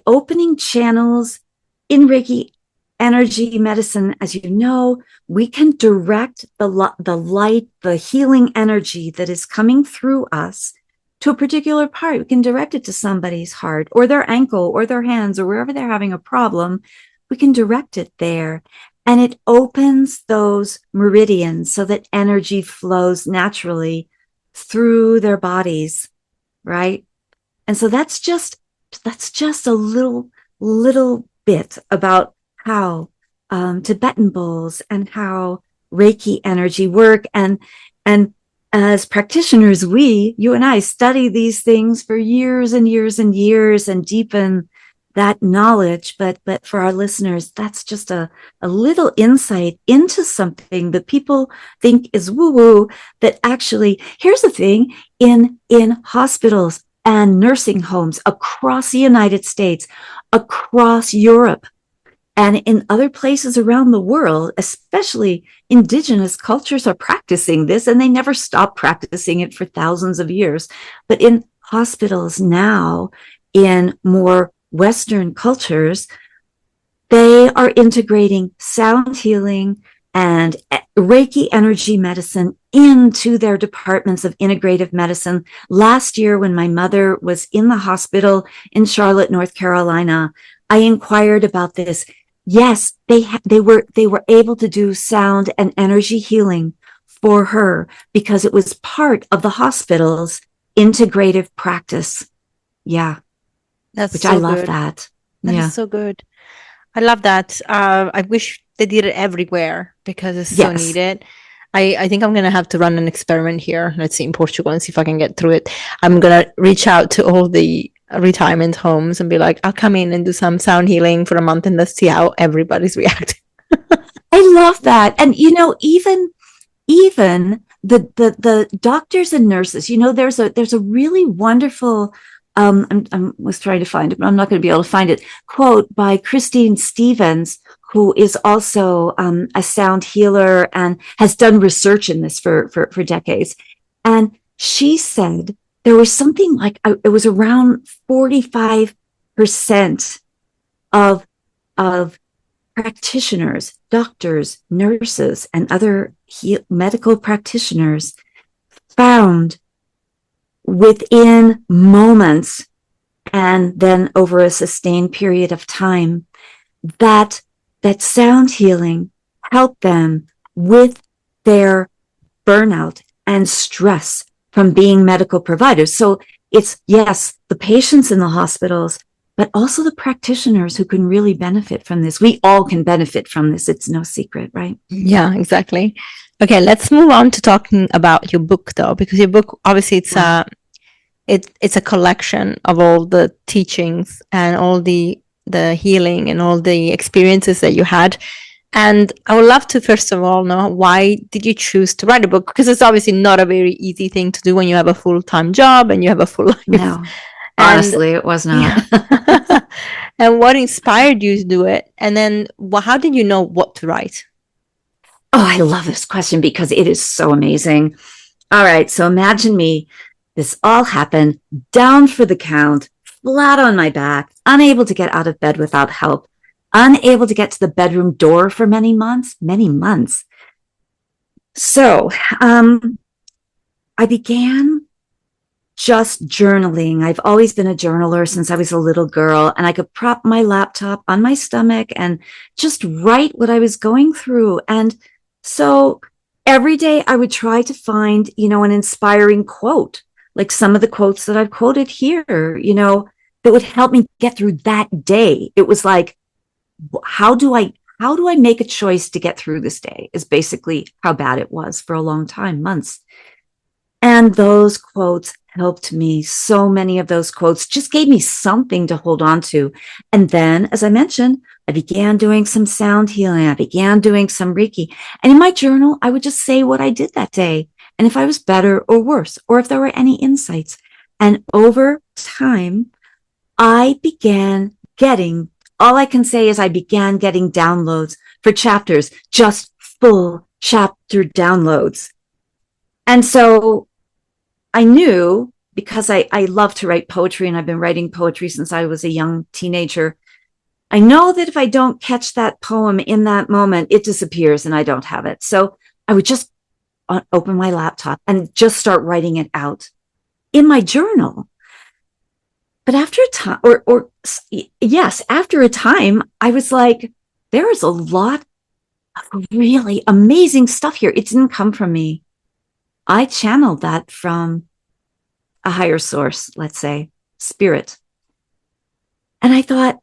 opening channels in Reiki energy medicine. As you know, we can direct the light, the healing energy that is coming through us to a particular part. We can direct it to somebody's heart or their ankle or their hands or wherever they're having a problem. We can direct it there, and it opens those meridians so that energy flows naturally through their bodies, right? And so that's just a little bit about how Tibetan bowls and how Reiki energy work. And as practitioners, you and I study these things for years and years and years and deepen that knowledge. But for our listeners, that's just a little insight into something that people think is woo-woo, that actually, here's the thing, in hospitals and nursing homes across the United States, across Europe, and in other places around the world, especially indigenous cultures are practicing this, and they never stop practicing it for thousands of years. But in hospitals now, in more Western cultures, they are integrating sound healing and Reiki energy medicine into their departments of integrative medicine. Last year, when my mother was in the hospital in Charlotte, North Carolina, I inquired about this. Yes, they were able to do sound and energy healing for her because it was part of the hospital's integrative practice. Yeah. Which I love that. That is so good. I love that. I wish they did it everywhere because it's so needed. I think I'm going to have to run an experiment here. Let's see, in Portugal, and see if I can get through it. I'm going to reach out to all the retirement homes and be like, I'll come in and do some sound healing for a month and let's see how everybody's reacting. I love that. And, even the doctors and nurses, there's a really wonderful, I was trying to find it, but I'm not going to be able to find it, quote by Christine Stevens, who is also a sound healer and has done research in this for decades. And she said there was something like, it was around 45% of practitioners, doctors, nurses, and other medical practitioners found within moments and then over a sustained period of time that sound healing helped them with their burnout and stress from being medical providers. So it's, yes, the patients in the hospitals, but also the practitioners who can really benefit from this. We all can benefit from this. It's no secret, right? Yeah, exactly. Okay, let's move on to talking about your book, though, because your book, obviously, it's a collection of all the teachings and all the healing and all the experiences that you had. And I would love to, first of all, know, why did you choose to write a book? Because it's obviously not a very easy thing to do when you have a full-time job and you have a full life. No, honestly, it was not. Yeah. And what inspired you to do it? And then how did you know what to write? Oh, I love this question because it is so amazing. All right, so imagine me. This all happened down for the count, flat on my back, unable to get out of bed without help, unable to get to the bedroom door for many months. So I began just journaling. I've always been a journaler since I was a little girl, and I could prop my laptop on my stomach and just write what I was going through. And so every day I would try to find, an inspiring quote, like some of the quotes that I've quoted here, that would help me get through that day. It was like, how do I make a choice to get through this day, is basically how bad it was for a long time, months. And those quotes helped me. So many of those quotes just gave me something to hold on to. And then, as I mentioned, I began doing some sound healing. I began doing some Reiki. And in my journal, I would just say what I did that day, and if I was better or worse, or if there were any insights. And over time, I began getting, all I can say is I began getting downloads for chapters, just full chapter downloads. And so I knew, because I love to write poetry, and I've been writing poetry since I was a young teenager, I know that if I don't catch that poem in that moment, it disappears and I don't have it. So I would just open my laptop and just start writing it out in my journal. But after a time, after a time, I was like, there is a lot of really amazing stuff here. It didn't come from me. I channeled that from a higher source, let's say, spirit. And I thought,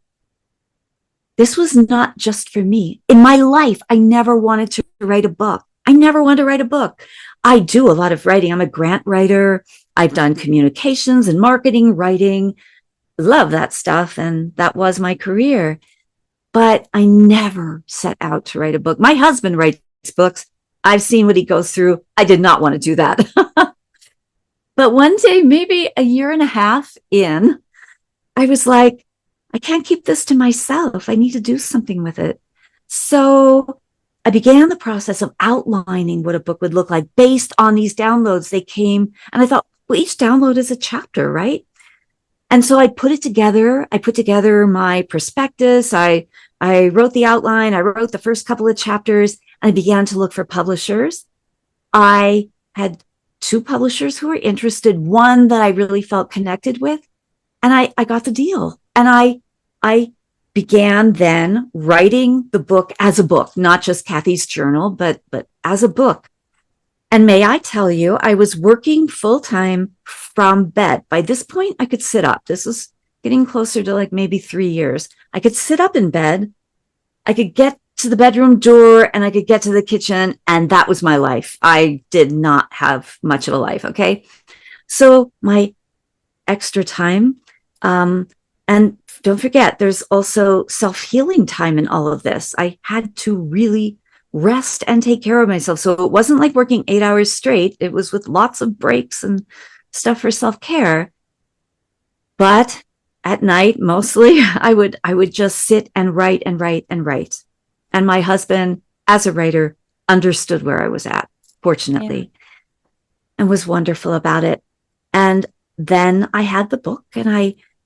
this was not just for me. In my life, I never wanted to write a book. I do a lot of writing. I'm a grant writer. I've done communications and marketing, writing. Love that stuff. And that was my career. But I never set out to write a book. My husband writes books. I've seen what he goes through. I did not want to do that. But one day, maybe a year and a half in, I was like, I can't keep this to myself. I need to do something with it. So I began the process of outlining what a book would look like based on these downloads. They came, and I thought, well, each download is a chapter, right? And so I put it together. I put together my prospectus. I wrote the outline. I wrote the first couple of chapters, and I began to look for publishers. I had 2 publishers who were interested, one that I really felt connected with, and I got the deal. And I began then writing the book as a book, not just Kathy's journal, but as a book. And may I tell you, I was working full-time from bed. By this point, I could sit up. This was getting closer to like maybe 3 years. I could sit up in bed. I could get to the bedroom door and I could get to the kitchen. And that was my life. I did not have much of a life. Okay. So my extra time, and don't forget, there's also self-healing time in all of this. I had to really rest and take care of myself. So it wasn't like working 8 hours straight. It was with lots of breaks and stuff for self-care. But at night, mostly, I would just sit and write and write and write. And my husband, as a writer, understood where I was at, fortunately, and was wonderful about it. And then I had the book, and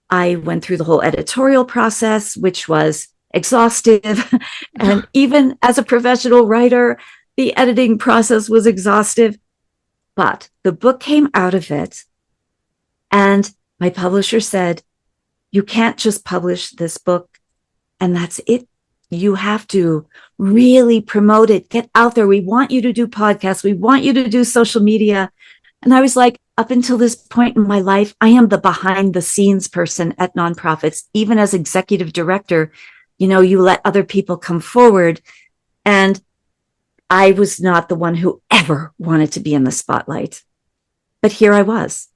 I went through the whole editorial process, which was exhaustive. And even as a professional writer, the editing process was exhaustive. But the book came out of it. And my publisher said, you can't just publish this book and that's it. You have to really promote it, get out there. We want you to do podcasts. We want you to do social media. And I was like, up until this point in my life, I am the behind the scenes person at nonprofits. Even as executive director, you let other people come forward. And I was not the one who ever wanted to be in the spotlight. But here I was.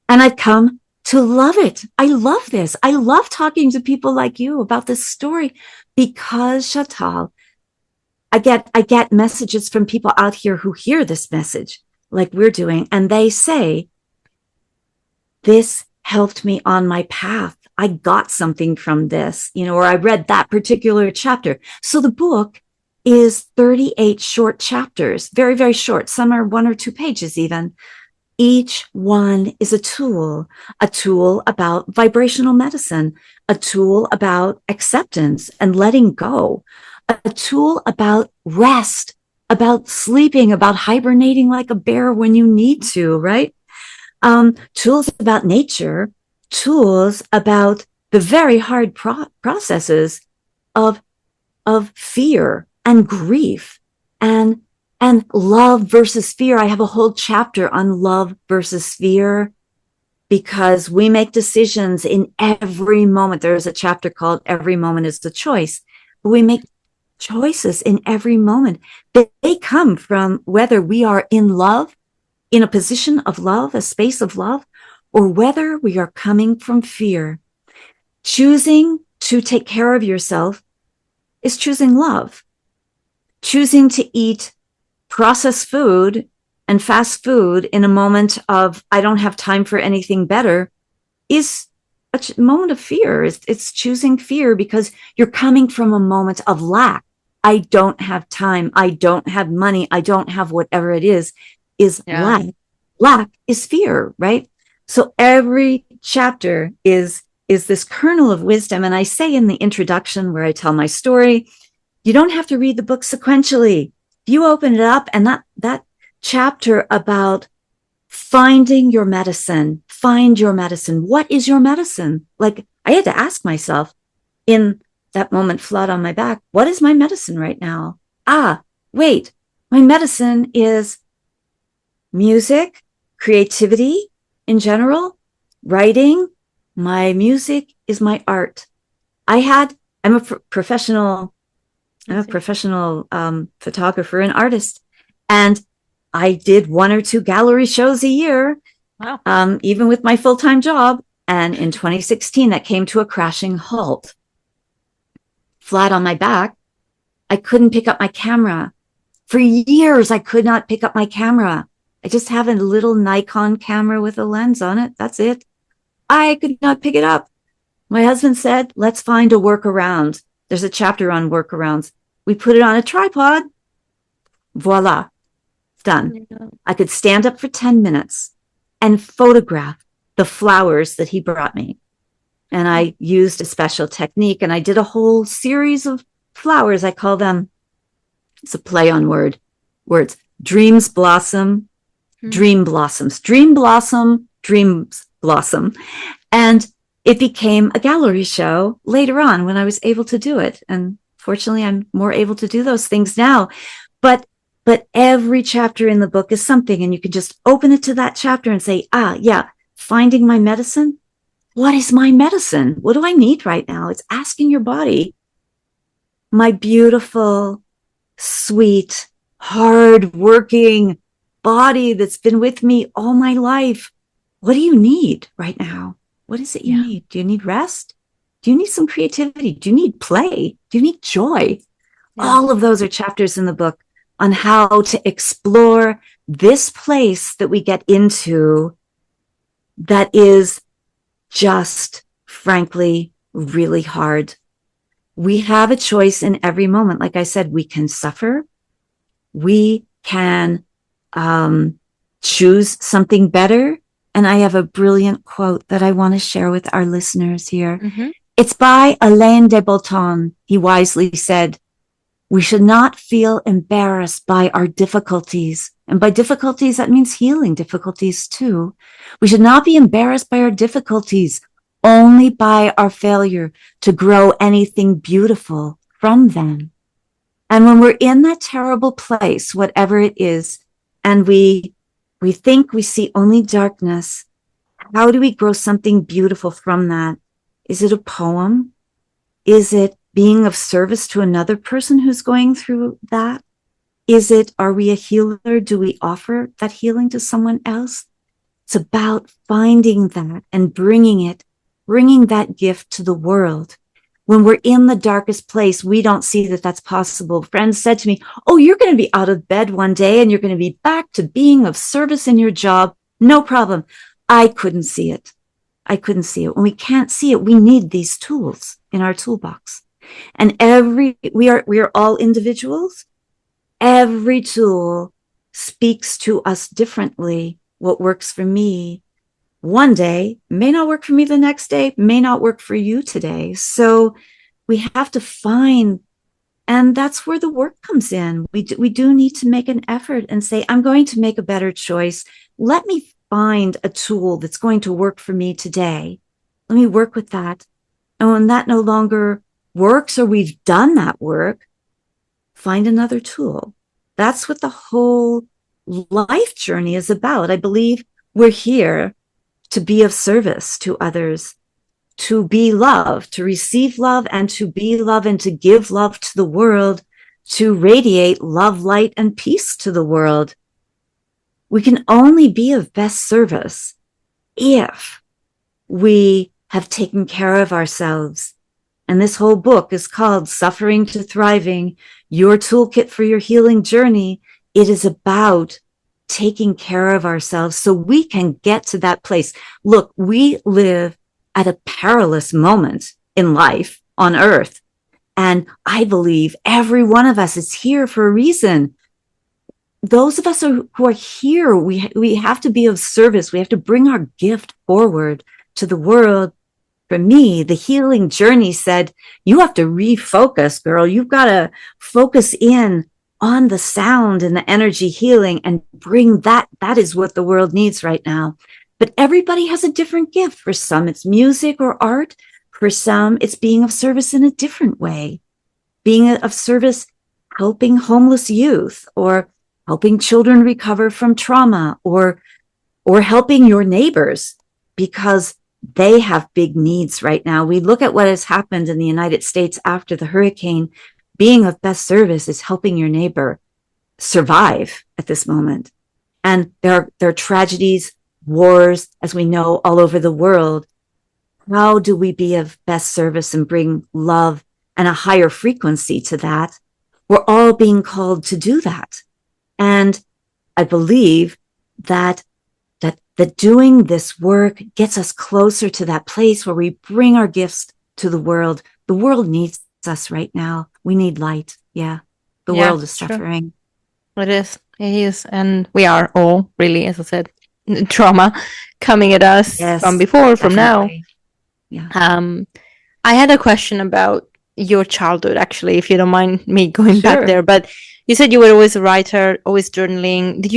And I've come to love it. I love this. I love talking to people like you about this story because, Chantal, I get messages from people out here who hear this message like we're doing, and they say, this helped me on my path. I got something from this, or I read that particular chapter. So the book is 38 short chapters, very, very short. Some are 1 or 2 pages even. Each one is a tool about vibrational medicine, a tool about acceptance and letting go, a tool about rest, about sleeping, about hibernating like a bear when you need to, right? Tools about nature, tools about the very hard processes of fear and grief and love versus fear. I have a whole chapter on love versus fear because we make decisions in every moment. There is a chapter called Every Moment is a Choice. We make choices in every moment. They come from whether we are in love, in a position of love, a space of love, or whether we are coming from fear. Choosing to take care of yourself is choosing love. Choosing to eat processed food and fast food in a moment of, I don't have time for anything better, is a moment of fear. It's choosing fear because you're coming from a moment of lack. I don't have time. I don't have money. I don't have whatever it is lack. Lack is fear, right? So every chapter is this kernel of wisdom. And I say in the introduction where I tell my story, you don't have to read the book sequentially. If you open it up and that chapter about finding your medicine, find your medicine. What is your medicine? Like I had to ask myself in that moment, flat on my back, what is my medicine right now? Wait, my medicine is music, creativity in general, writing. My music is my art. I'm a professional photographer and artist. And I did 1 or 2 gallery shows a year, wow. Even with my full-time job. And in 2016, that came to a crashing halt. Flat on my back, I couldn't pick up my camera. For years, I could not pick up my camera. I just have a little Nikon camera with a lens on it. That's it. I could not pick it up. My husband said, let's find a workaround. There's a chapter on workarounds. We put it on a tripod. Voila. Done. Yeah. I could stand up for 10 minutes and photograph the flowers that he brought me. And I used a special technique and I did a whole series of flowers. I call them, it's a play on words, dreams blossom, dream blossoms, dream blossom, dreams blossom. And it became a gallery show later on when I was able to do it. And fortunately, I'm more able to do those things now. But every chapter in the book is something, and you can just open it to that chapter and say, finding my medicine. What is my medicine? What do I need right now? It's asking your body, my beautiful, sweet, hard-working body that's been with me all my life. What do you need right now? What is it you need? Do you need rest? Do you need some creativity? Do you need play? Do you need joy? Yeah. All of those are chapters in the book on how to explore this place that we get into that is just, frankly, really hard. We have a choice in every moment. Like I said, we can suffer. We can choose something better. And I have a brilliant quote that I want to share with our listeners here. Mm-hmm. It's by Alain de Botton. He wisely said, we should not feel embarrassed by our difficulties. And by difficulties, that means healing difficulties too. We should not be embarrassed by our difficulties, only by our failure to grow anything beautiful from them. And when we're in that terrible place, whatever it is, and we We think we see only darkness. How do we grow something beautiful from that? Is it a poem? Is it being of service to another person who's going through that? Are we a healer? Do we offer that healing to someone else? It's about finding that and bringing that gift to the world. When we're in the darkest place, we don't see that that's possible. Friends said to me, oh, you're going to be out of bed one day and you're going to be back to being of service in your job. No problem. I couldn't see it. When we can't see it, we need these tools in our toolbox. And we are all individuals. Every tool speaks to us differently. What works for me one day may not work for me the next day, may not work for you today. So we have to find, and that's where the work comes in. We do need to make an effort and say, I'm going to make a better choice. Let me find a tool that's going to work for me today. Let me work with that. And when that no longer works or we've done that work, find another tool. That's what the whole life journey is about. I believe we're here to be of service to others, to be love, to receive love and to be love and to give love to the world, to radiate love, light, and peace to the world. We can only be of best service if we have taken care of ourselves. And this whole book is called Suffering to Thriving, Your Toolkit for Your Healing Journey. It is about taking care of ourselves so we can get to that place. Look, we live at a perilous moment in life on earth. And I believe every one of us is here for a reason. Those of us who are here, we have to be of service. We have to bring our gift forward to the world. For me, the healing journey said, you have to refocus, girl. You've got to focus in on the sound and the energy healing and bring that. That is what the world needs right now. But everybody has a different gift. For some, it's music or art. For some, it's being of service in a different way. Being of service, helping homeless youth or helping children recover from trauma or helping your neighbors because they have big needs right now. We look at what has happened in the United States after the hurricane. Being of best service is helping your neighbor survive at this moment. And there are tragedies, wars, as we know, all over the world. How do we be of best service and bring love and a higher frequency to that? We're all being called to do that. And I believe that doing this work gets us closer to that place where we bring our gifts to the world. The world needs us right now. We need light. Yeah. The world is suffering. It is. And we are all really, as I said, trauma coming at us from before, from definitely. Now. Yeah. I had a question about your childhood, actually, if you don't mind me going back there. But you said you were always a writer, always journaling. Did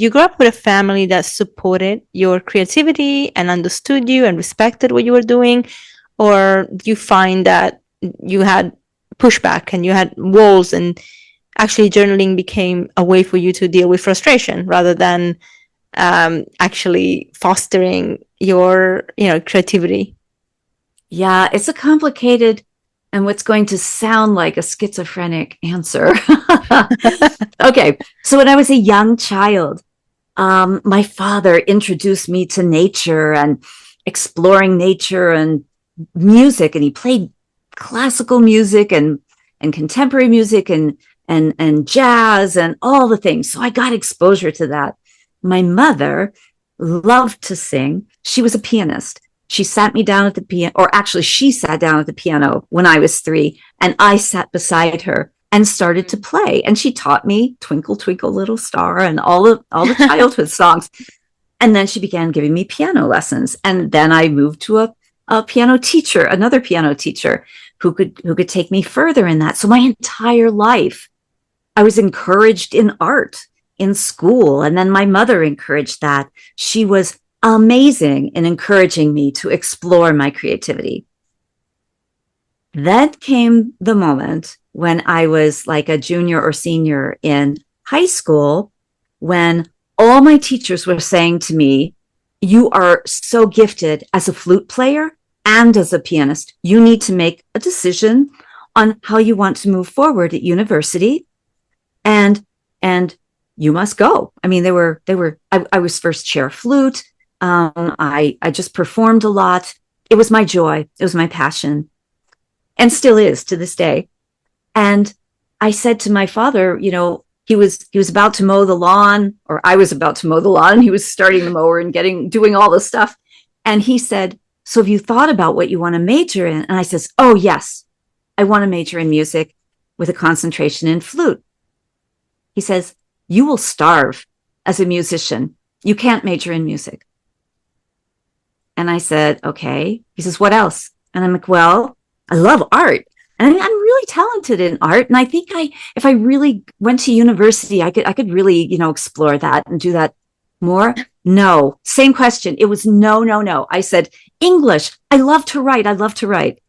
you grow up with a family that supported your creativity and understood you and respected what you were doing? Or do you find that you had pushback and you had walls and actually journaling became a way for you to deal with frustration rather than actually fostering your creativity? Yeah, it's a complicated and what's going to sound like a schizophrenic answer. Okay, so when I was a young child, my father introduced me to nature and exploring nature and music, and he played classical music and contemporary music and jazz and all the things. So I got exposure to that. My mother loved to sing. She was a pianist. She sat me down at the piano, or actually she sat down at the piano when I was 3, and I sat beside her and started to play. And she taught me Twinkle, Twinkle, Little Star and all the childhood songs. And then she began giving me piano lessons. And then I moved to a piano teacher, another piano teacher who could take me further in that. So my entire life, I was encouraged in art in school. And then my mother encouraged that. She was amazing in encouraging me to explore my creativity. Then came the moment when I was like a junior or senior in high school, when all my teachers were saying to me, you are so gifted as a flute player and as a pianist. You need to make a decision on how you want to move forward at university. And you must go. I mean, I was first chair flute. I just performed a lot. It was my joy. It was my passion, and still is to this day. And I said to my father, you know, he was about to mow the lawn, or I was about to mow the lawn, and he was starting the mower and doing all the stuff. And he said, so have you thought about what you want to major in? And I says, oh yes, I want to major in music with a concentration in flute. He says, you will starve as a musician. You can't major in music. And I said, okay. He says, what else? And I'm like, well, I love art. And I'm really talented in art. And I think if I really went to university, I could really, you know, explore that and do that more. No, same question. It was no. I said, English. I love to write. I love to write.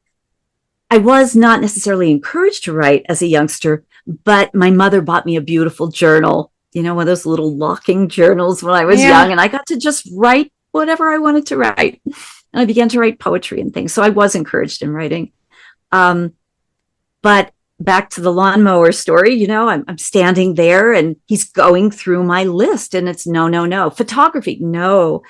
I was not necessarily encouraged to write as a youngster, but my mother bought me a beautiful journal, you know, one of those little locking journals when I was young. And I got to just write whatever I wanted to write. And I began to write poetry and things. So I was encouraged in writing. But back to the lawnmower story, you know, I'm standing there and he's going through my list and it's no. Photography, no.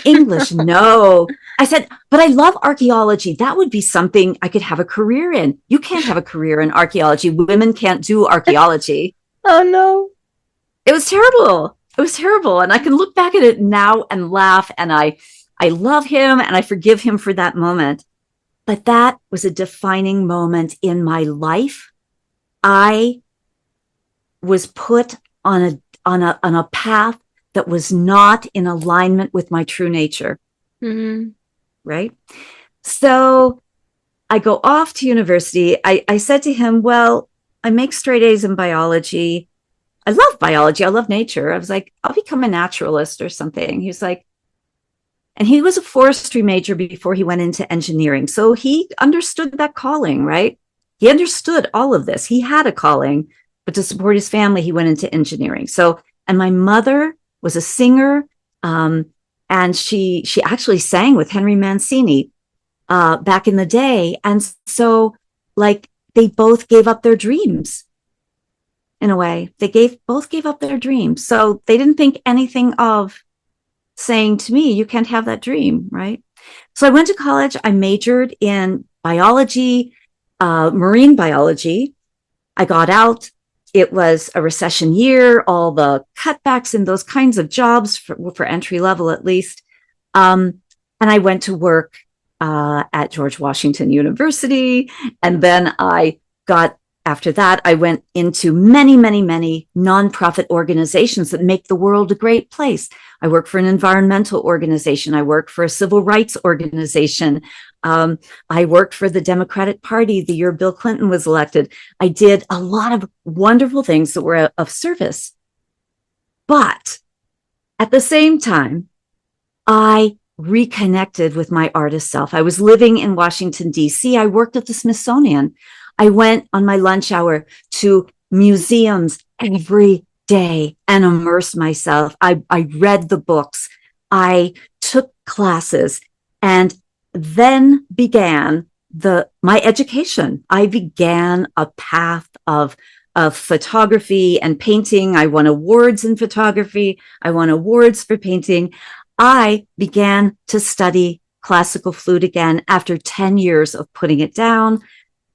English, no. I said, but I love archaeology. That would be something I could have a career in. You can't have a career in archaeology. Women can't do archaeology. Oh, no. It was terrible. It was terrible. And I can look back at it now and laugh. And I love him and I forgive him for that moment. But that was a defining moment in my life. I was put on a path that was not in alignment with my true nature. Mm-hmm. Right? So I go off to university. I said to him, well, I make straight A's in biology. I love biology. I love nature. I was like, I'll become a naturalist or something. He was like, and he was a forestry major before he went into engineering. So he understood that calling, right? He understood all of this. He had a calling, but to support his family, he went into engineering. So, and my mother was a singer, and she actually sang with Henry Mancini back in the day. And so, like, they both gave up their dreams. In a way, they both gave up their dreams. So they didn't think anything of saying to me, you can't have that dream, right? So I went to college. I majored in biology, marine biology. I got out. It was a recession year, all the cutbacks in those kinds of jobs for entry level, at least. And I went to work at George Washington University. And then after that, I went into many nonprofit organizations that make the world a great place. I work for an environmental organization. I work for a civil rights organization. I worked for the Democratic Party the year Bill Clinton was elected. I did a lot of wonderful things that were of service. But at the same time, I reconnected with my artist self. I was living in Washington, D.C. I worked at the Smithsonian. I went on my lunch hour to museums every day and immersed myself. I read the books. I took classes and then began my education. I began a path of photography and painting. I won awards in photography. I won awards for painting. I began to study classical flute again after 10 years of putting it down.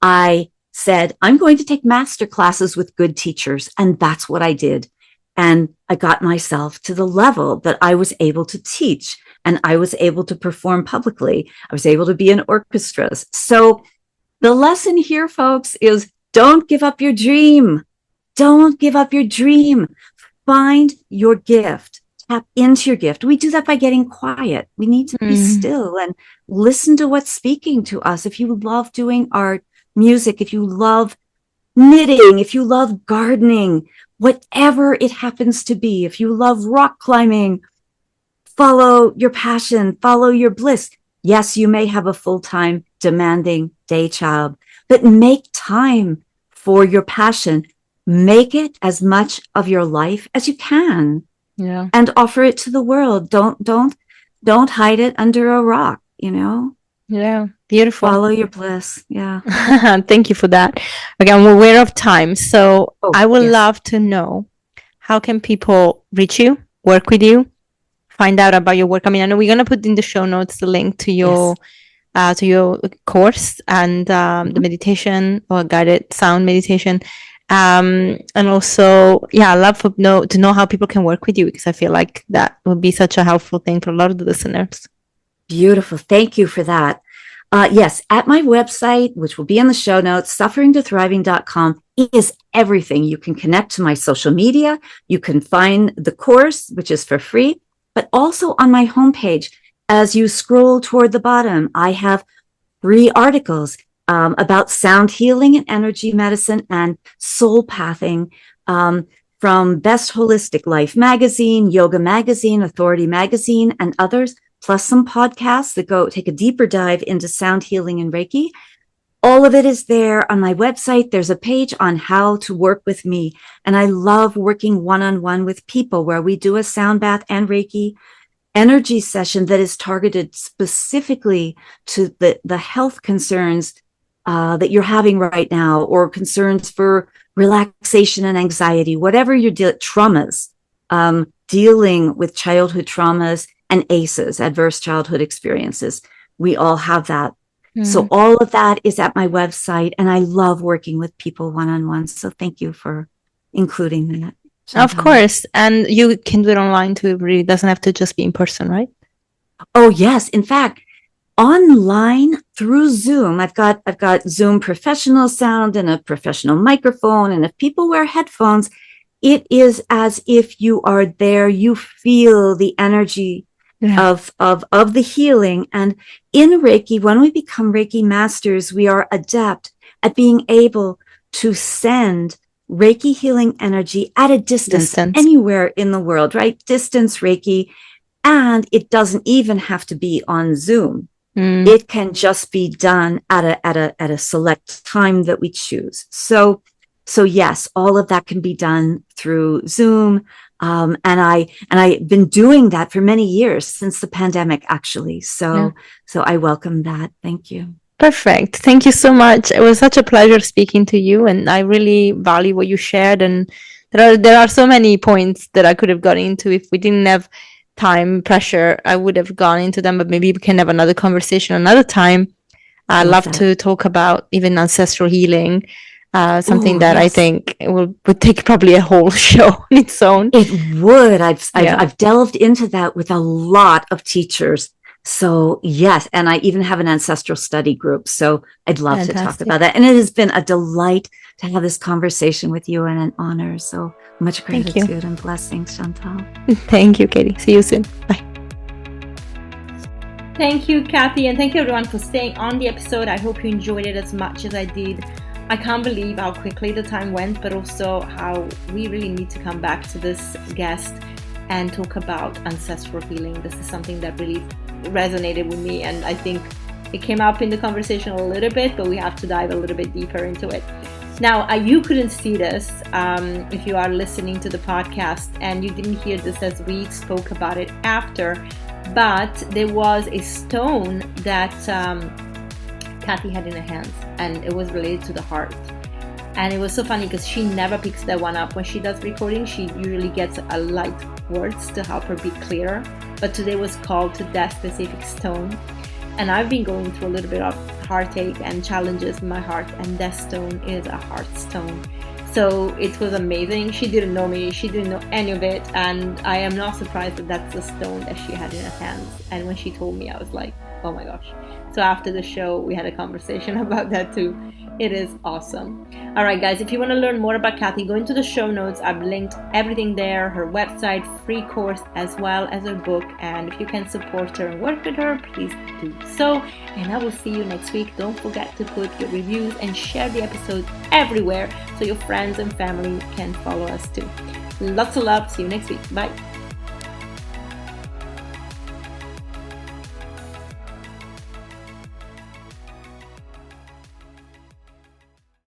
I said, I'm going to take master classes with good teachers. And that's what I did. And I got myself to the level that I was able to teach and I was able to perform publicly. I was able to be in orchestras. So the lesson here, folks, is don't give up your dream. Don't give up your dream. Find your gift. Tap into your gift. We do that by getting quiet. We need to be still and listen to what's speaking to us. If you love doing art, music, if you love knitting, if you love gardening, whatever it happens to be, if you love rock climbing, follow your passion, follow your bliss. Yes, you may have a full-time demanding day job, but make time for your passion. Make it as much of your life as you can. and offer it to the world. Don't hide it under a rock, Yeah, beautiful. Follow your bliss. Yeah. Thank you for that. Again, we're aware of time, so I would love to know, how can people reach you, work with you, find out about your work? I mean, I know we're going to put in the show notes the link to your course and the meditation or guided sound meditation. And also, I'd love to know how people can work with you, because I feel like that would be such a helpful thing for a lot of the listeners. Beautiful. Thank you for that. Yes, at my website, which will be in the show notes, sufferingtothriving.com, is everything. You can connect to my social media. You can find the course, which is for free, but also on my homepage, as you scroll toward the bottom, I have 3 articles about sound healing and energy medicine and soul pathing from Best Holistic Life magazine, Yoga magazine, Authority magazine, and others, plus some podcasts that take a deeper dive into sound healing and Reiki. All of it is there on my website. There's a page on how to work with me. And I love working one-on-one with people where we do a sound bath and Reiki energy session that is targeted specifically to the health concerns that you're having right now, or concerns for relaxation and anxiety, whatever your traumas, dealing with childhood traumas and ACEs, adverse childhood experiences. We all have that. So all of that is at my website, and I love working with people one-on-one. So thank you for including that. Of course. And you can do it online too. It really doesn't have to just be in person, right? Oh, yes. In fact, online through Zoom, I've got Zoom professional sound and a professional microphone. And if people wear headphones, it is as if you are there. You feel the energy of the healing. And in Reiki, when we become Reiki masters, we are adept at being able to send Reiki healing energy at a distance anywhere in the world, right? Distance Reiki. And it doesn't even have to be on Zoom. It can just be done at a select time that we choose. So yes, all of that can be done through Zoom. And I've been doing that for many years, since the pandemic, actually. So I welcome that. Thank you. Perfect. Thank you so much. It was such a pleasure speaking to you, and I really value what you shared. And there are so many points that I could have gone into. If we didn't have time pressure, I would have gone into them, but maybe we can have another conversation another time. I'd love to talk about even ancestral healing, something that I think would take probably a whole show on its own. It would. I've delved into that with a lot of teachers. So yes, and I even have an ancestral study group. So I'd love to talk about that. And it has been a delight to have this conversation with you, and an honor. So much gratitude and blessings, Chantal. Thank you, Katie. See you soon. Bye. Thank you, Kathy, and thank you everyone for staying on the episode. I hope you enjoyed it as much as I did. I can't believe how quickly the time went, but also how we really need to come back to this guest and talk about ancestral healing. This is something that really resonated with me, and I think it came up in the conversation a little bit, but we have to dive a little bit deeper into it. Now, you couldn't see this if you are listening to the podcast, and you didn't hear this as we spoke about it after, but there was a stone that Kathy had in her hands, and it was related to the heart. And it was so funny because she never picks that one up. When she does recording, she usually gets a light words to help her be clearer. But today was called to that specific stone. And I've been going through a little bit of heartache and challenges with my heart, and that stone is a heart stone. So it was amazing. She didn't know me. She didn't know any of it. And I am not surprised that that's the stone that she had in her hands. And when she told me, I was like, oh my gosh. So after the show, we had a conversation about that too. It is awesome. All right, guys, if you want to learn more about Kathy, go into the show notes. I've linked everything there, her website, free course, as well as her book. And if you can support her and work with her, please do so. And I will see you next week. Don't forget to put your reviews and share the episode everywhere so your friends and family can follow us too. Lots of love. See you next week. Bye.